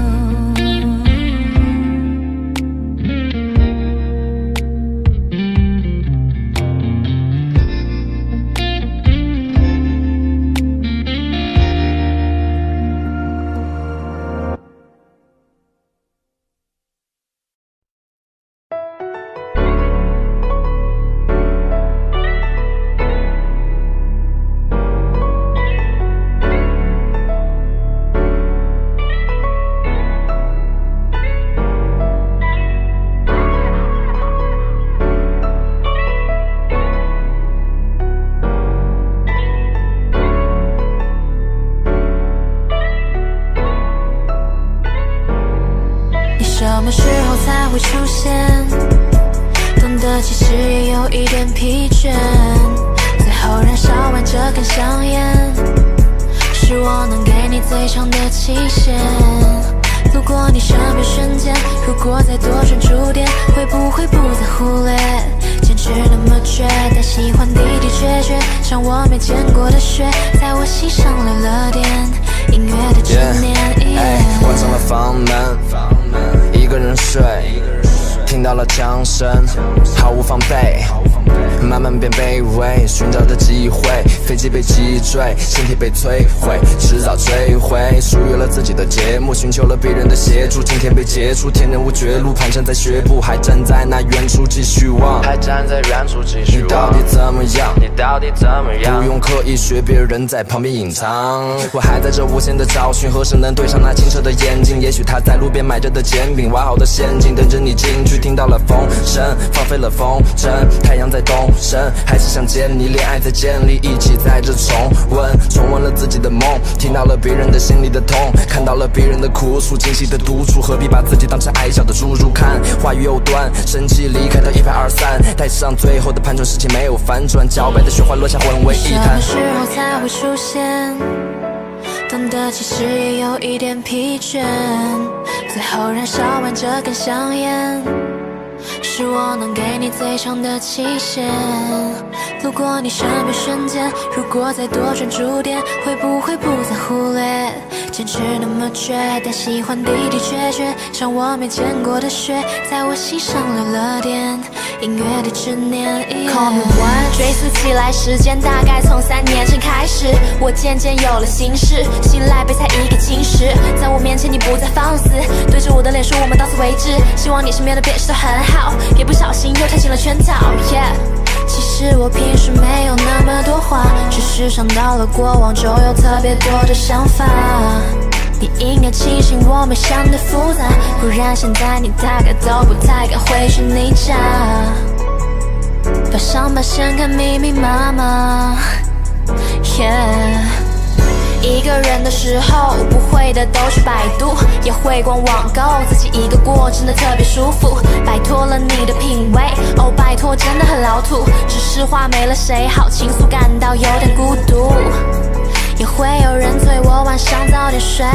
什么时候才会出现？懂得其实也有一点疲倦，最后燃烧完这根香烟，是我能给你最长的期限。路过你身边瞬间，如果再多专注点，会不会不再忽略？坚持那么绝，但喜欢的的确确，像我没见过的雪，在我心上留了点音乐的执念。关上了房门，一个人睡，听到了枪声，毫无防备，慢慢变卑微，寻找的机会，飞机被击坠，身体被摧毁，迟早摧毁，属于了自己的节目，寻求了别人的协助，今天被结束，天人无绝路，蹒跚在学步，还站在那远处继续望，还站在远处继续望。你到底怎么样？你到底怎么样？不用刻意学别人在旁边隐藏，我还在这无限的找寻，何时能对上那清澈的眼睛？也许他在路边买着的煎饼，挖好的陷阱等着你进去。听到了风声，放飞了风筝，太阳在东升，还是想见你，恋爱在建立，一起在这重温了自己的梦，听到了别人的心里的痛，看到了别人的苦楚，清晰的独处，何必把自己当成矮小的侏儒看？话语又断，生气离开到一拍二散，带上最后的盘旋，事情没有反转，脚白的雪花落下混为一谈。什么时候才会出现？懂得其实也有一点疲倦，最后燃烧完这根香烟，是我能给你最长的期限。路过你身边瞬间，如果再多专注点，会不会不再忽略？坚持那么绝，但喜欢的的确确，像我没见过的雪，在我心上留了点音乐的执念。Call me what？ 追溯起来，时间大概从3年前开始，我渐渐有了心事，信赖被猜疑给侵蚀，在我面前你不再放肆，对着我的脸说我们到此为止，希望你身边的别人都很好，别不小心又跳进了圈套。Yeah， 其实我平时没有那么多话，只是想到了过往就有特别多的想法。你应该庆幸我没想得复杂，不然现在你大概都不太敢回去你家，把伤疤掀开密密麻麻。Yeah，一个人的时候，不会的都去百度，也会逛网购，自己一个过真的特别舒服。拜托了你的品味，哦拜托真的很老土，只是话没了谁好倾诉，感到有点孤独。也会有人催我晚上早点睡，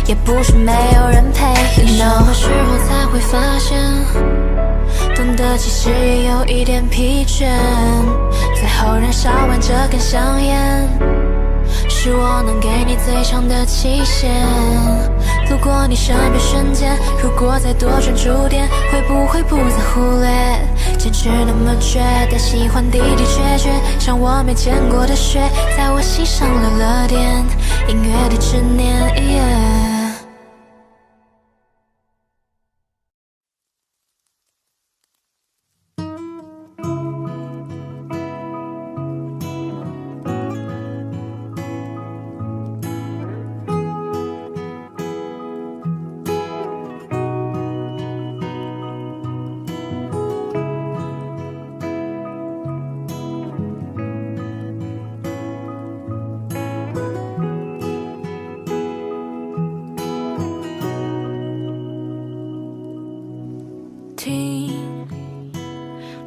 也不是没有人陪。什么时候才会发现？懂得其实也有一点疲倦，最后燃烧完这根香烟，是是我能给你最长的期限。路过你身边瞬间，如果再多专注点，会不会不再忽略？坚持那么绝，但喜欢的的确确，像我没见过的雪，在我心上留了点音乐的执念。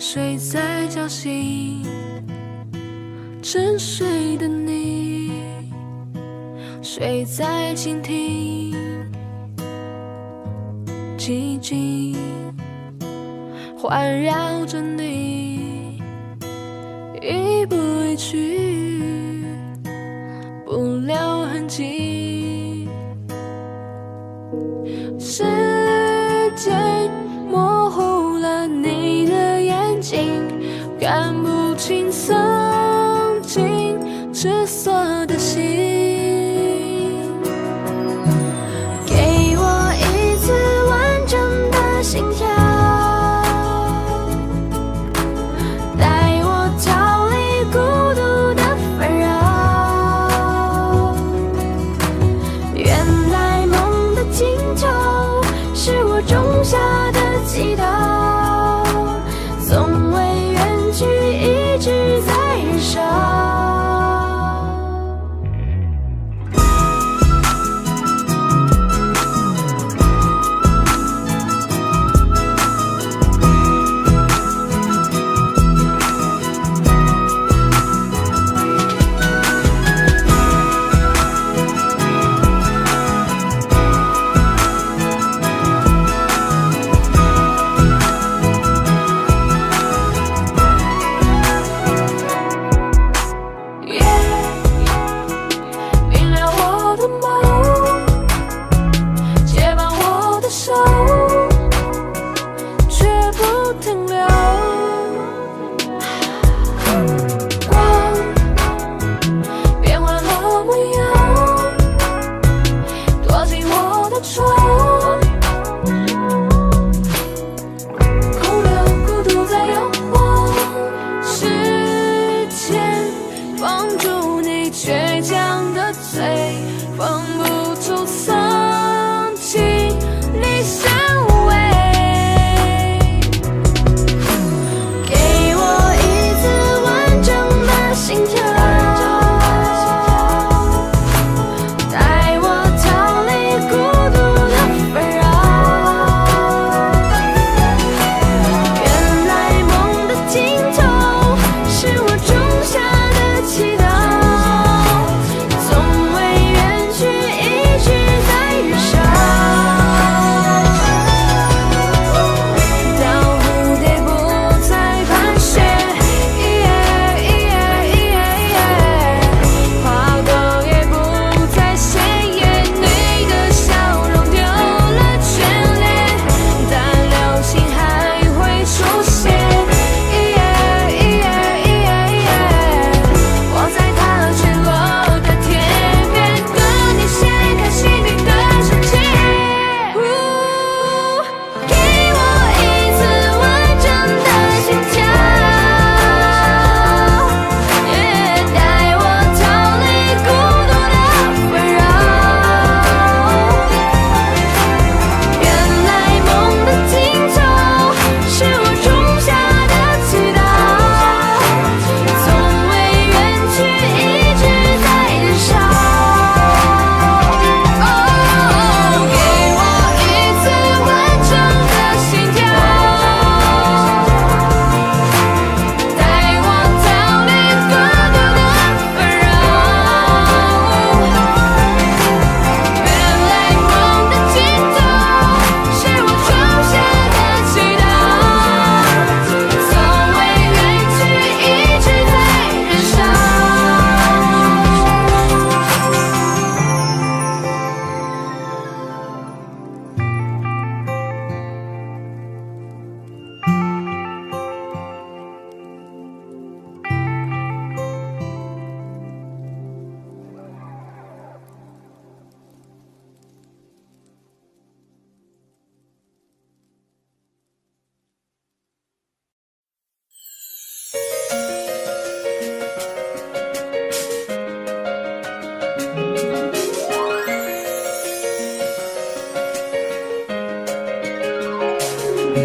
睡在叫醒沉睡的你，睡在倾听寂静环绕着你，一步一趋不留痕迹，时间模糊了你的眼睛，看不清曾经赤色的心，给我一次完整的心跳，带我逃离孤独的纷扰，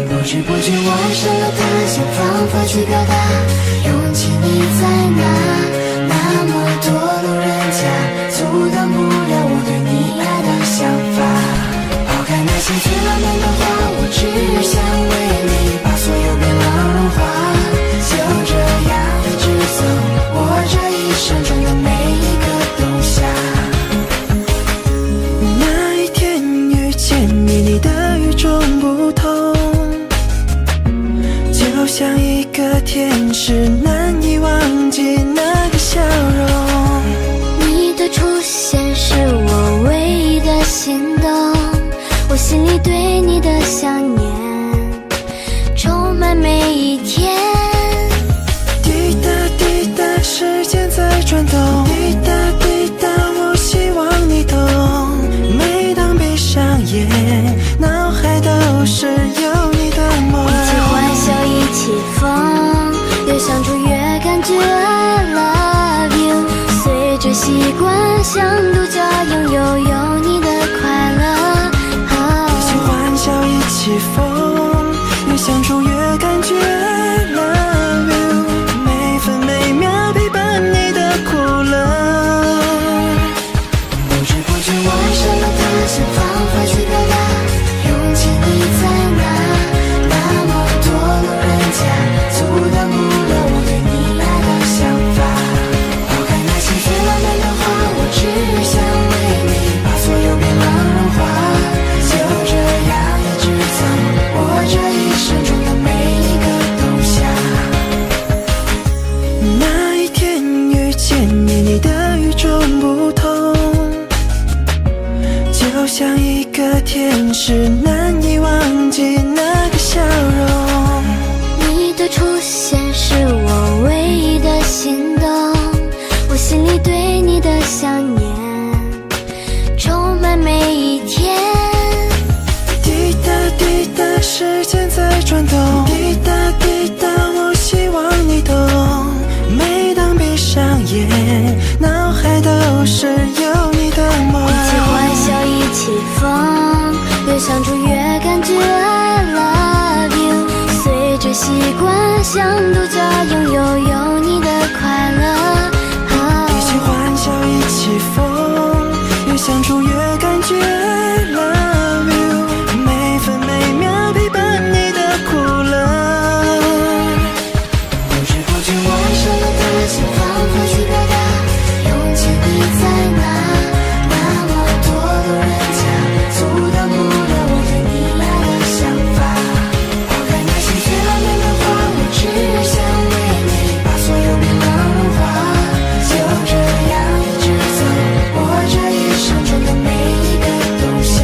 不知不觉我爱上了他，想方法去表达，勇气你在哪？那么多路人甲，阻挡不了我对你爱的想法。抛开那些最浪漫的话，我只想为你把所有变浪融化，就这样一直走，我这一生中的每一个冬夏。那一天遇见你，你的与众不同，就像一个天使，难以忘记那个笑容。你的出现是我唯一的心动，我心里对你的想念充满每一天。滴答滴答，时间在转动，滴答滴答，我希望你懂。每当闭上眼，脑海都是有你的梦。一起欢笑，一起疯，越相处越感觉 I love you。随着习惯，像独角拥有你的快乐。一起欢笑，一起疯，越相处越感觉 love you。每分每秒陪伴你的苦乐。不知不觉我爱上了他，想方法去表达，勇气你在哪？那么多路人甲，阻挡不了我对你爱的想法。抛开那些最浪漫的话，我只想为你把所有变浪融化，就这样一直走，我这一生中的每一个冬夏。那一天遇见你，你的与众不同，就像一个天使，难以忘记那个笑容。你的出现是我唯一的心动，我心里对你的想念充满每一天。滴答滴答，时间在转动，滴答滴答，我希望你懂。每当闭上眼，脑海都是有你的梦。一起欢笑，一起疯，越相处越感觉 I love you。随着习惯，像独角拥有你的快乐。一起欢笑，一起疯，越相处越感觉 love you。每分每秒陪伴你的苦乐。不知不觉我爱上了他，想方法去表达，勇气你在哪？那么多路人甲，阻挡不了我对你爱的想法。抛开那些最浪漫的话，我只想为你把所有变浪融化，就这样一直走，我这一生中的每一个冬夏。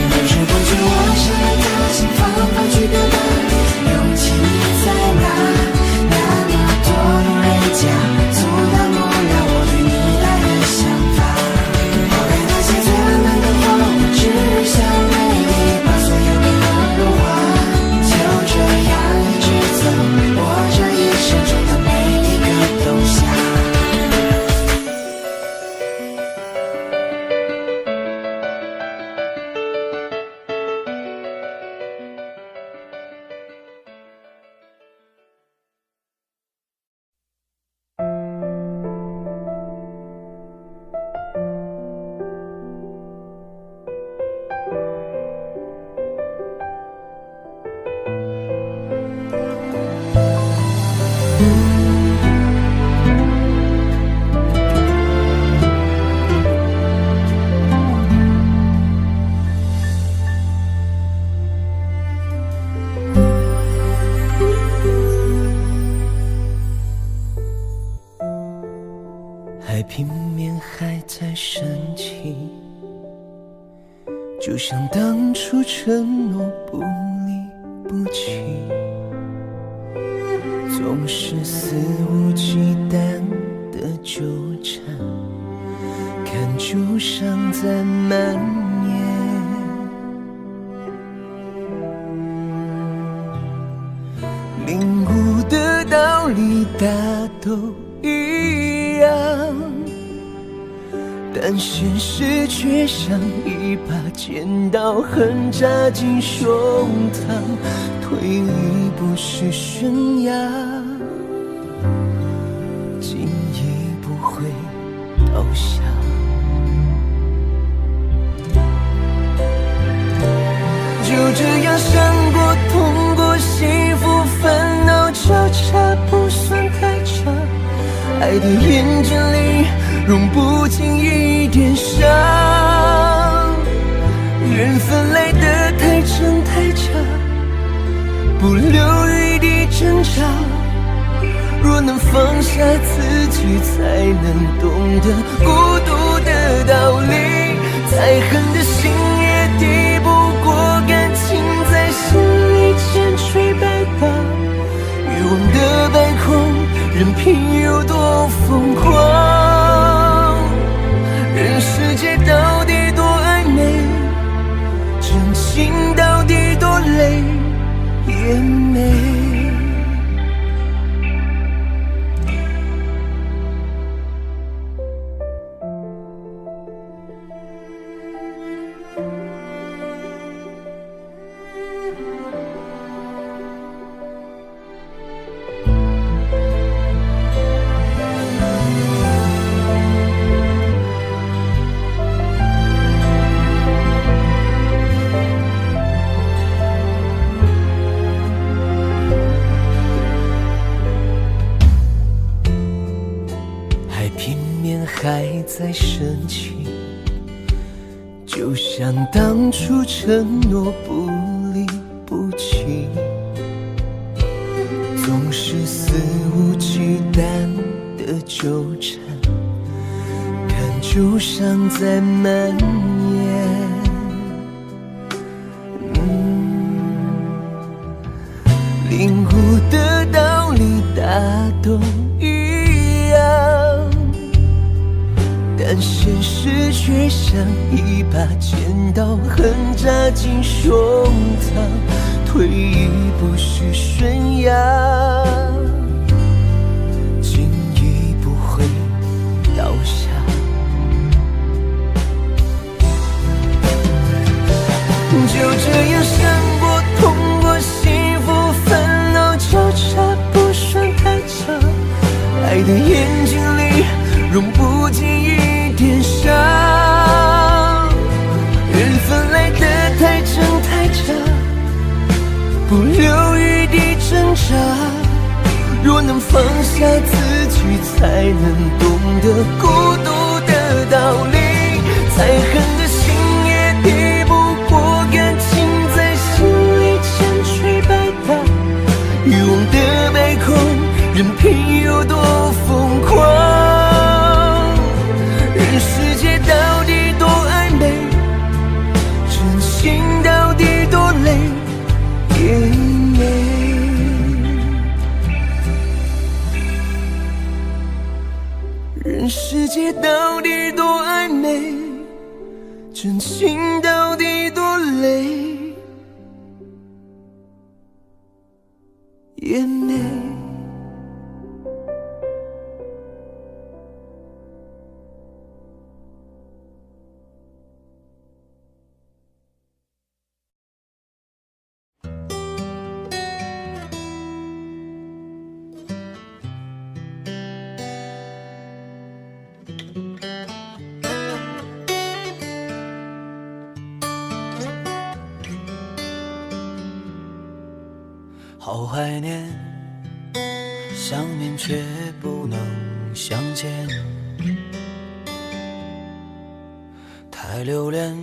不知不觉我爱上了他，想方法去表达，勇气你在哪？那么多路人甲，阻挡不了我对你爱的想法。抛开那些最浪漫的话，我只想为你把所有变浪融化，就这样一直走，我这一生中的每一个冬夏。海平面还在升起，就像当初承诺不离不弃，总是肆无忌惮的纠缠，看旧伤在蔓延。领悟得到道理大都一样，但现实却像一把尖刀，横扎进胸膛，退一步是悬崖，进一步会倒下。就这样伤过、痛过、幸福、烦恼交叉，不算太差。爱的眼睛里容不进一点伤，缘分来得太真太假，不留余地挣扎。若能放下自己，才能懂得孤独的道理。再狠的心也抵不过感情在心里千锤百打。欲望的白空，任凭有多疯狂。人世界到底多暧昧，真情到底多累也美。还在生气，就像当初承诺不离不弃，总是肆无忌惮的纠缠，看旧伤在蔓延。领悟的道理大都一样，但现实却像一把尖刀，横扎进胸膛，退一步是悬崖，进一步会倒下。就这样伤过、痛过、幸福、烦恼交叉，不算太差。爱的眼睛里容不进一点伤，缘分来得太真太假，不留余地挣扎。若能放下自己，才能懂得孤独的道理。再狠的心也抵不过感情在心里千锤百打。欲望的白空，任凭有多疯狂。人世界到底多暧昧，真心到底多累也美。人世界到底多暧昧，真情到底多累也美。好怀念，想念却不能相见，太留恋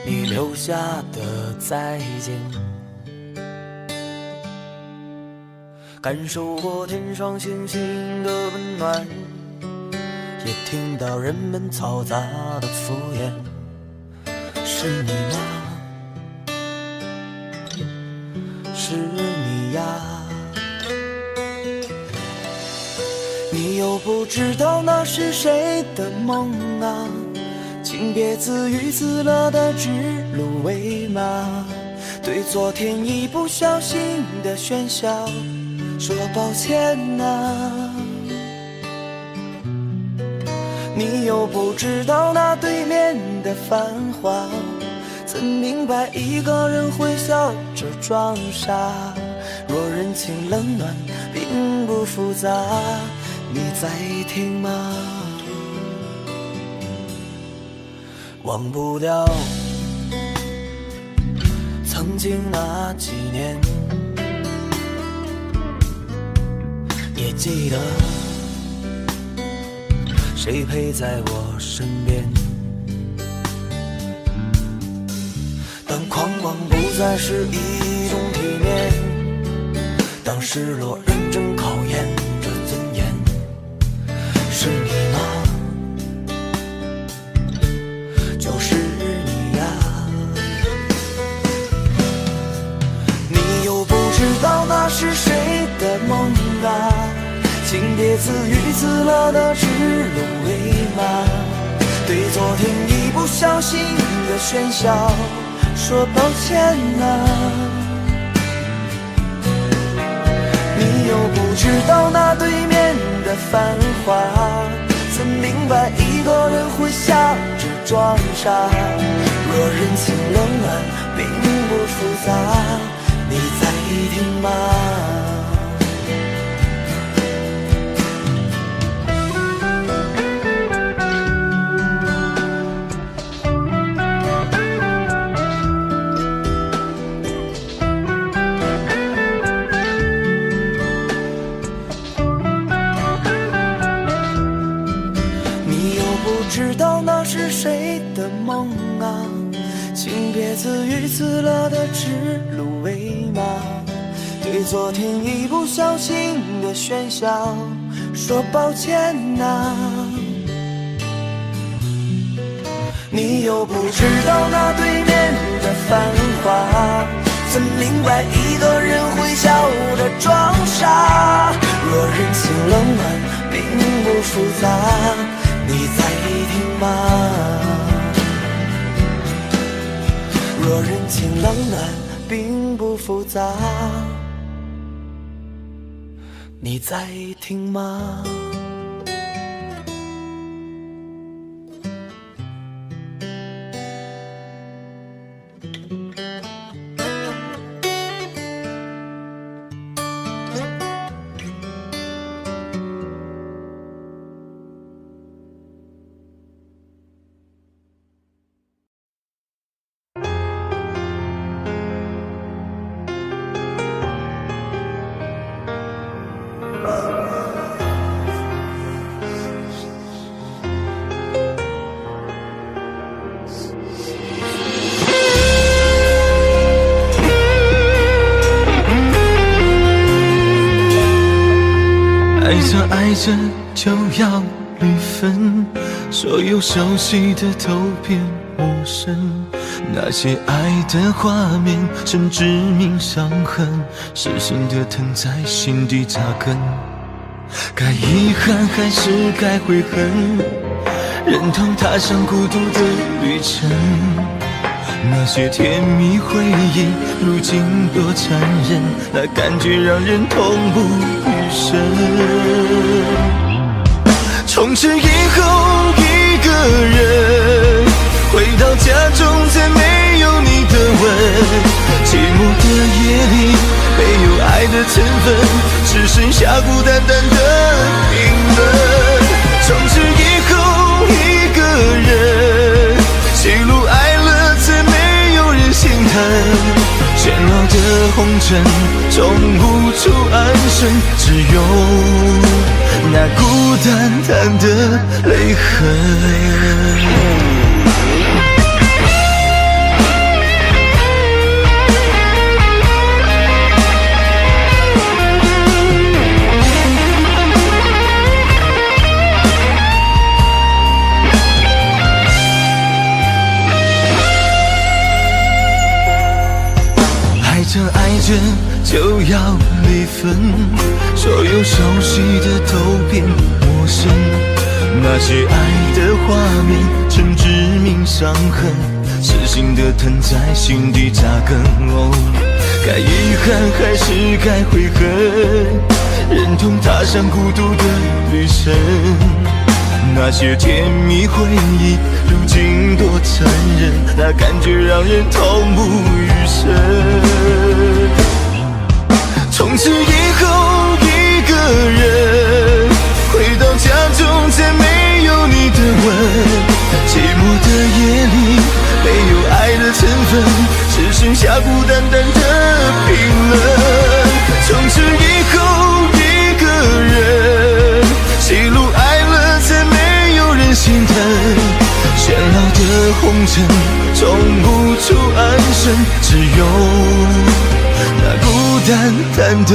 你留下的再见，感受过天上星星的温暖，也听到人们嘈杂的敷衍。是你吗？是你呀，你又不知道那是谁的梦啊，请别自娱自乐的指鹿为马，对昨天一不小心的喧嚣说抱歉啊。你又不知道那对面的繁华，怎明白一个人会笑着装傻？若人情冷暖并不复杂，你在听吗？忘不掉曾经那几年，也记得谁陪在我身边。当狂妄不再是一种体面，当失落认真考验着尊严，是你吗？就是你呀。你又不知道那是谁的梦啊，请别自娱自乐的指鹿为马，对昨天一不小心的喧嚣说抱歉啊。你又不知道那对面的繁华，怎明白一个人会笑着装傻？若人情冷暖并不复杂，你在听吗？知道那是谁的梦啊，请别自娱自乐的指鹿为马，对昨天一不小心的喧嚣说抱歉啊。你又不知道那对面的繁华，怎明白一个人会笑着装傻？若人情冷暖并不复杂，你在听吗？若人情冷暖并不复杂，你在听吗？爱着爱着就要离分，所有熟悉的都变陌生，那些爱的画面成致命伤痕，失心的疼在心底扎根。该遗憾还是该悔恨，忍痛踏上孤独的旅程，那些甜蜜回忆如今多残忍，那感觉让人痛不欲生。从此以后一个人回到家中，再没有你的吻，寂寞的夜里没有爱的成分，只剩下孤单单的冰冷。从此以后一个人喜怒哀乐，再没有人心疼，喧闹的红尘中无处安身，只有那孤单单的泪痕。爱着爱着就要离分，所有熟悉的都变陌生，那些爱的画面成致命伤痕，痴心心的疼在心底扎根。该遗憾还是该悔恨，忍痛踏上孤独的旅程。那些甜蜜回忆，如今多残忍，那感觉让人痛不欲生。从此以后一个人回到家中，再没有你的吻。寂寞的夜里没有爱的成分，只剩下孤单单的冰冷。从此以后一个人喜怒哀乐，再没有人心疼。喧闹的红尘种不出安生，只有那孤单单的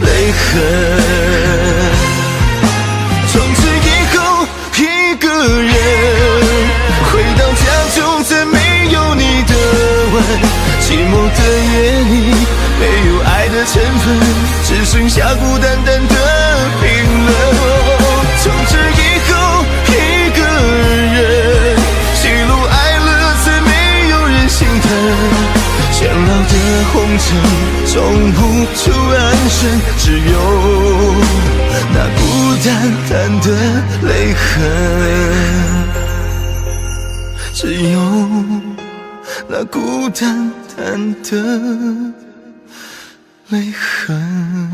泪痕。从此以后一个人回到家中，再没有你的吻。寂寞的夜里没有爱的成分，只剩下孤单单的冰冷。从此以后一个人喜怒哀乐，再没有人心疼。喧闹的红尘种不出安生，只有那孤单单的泪痕，只有那孤单单的泪痕。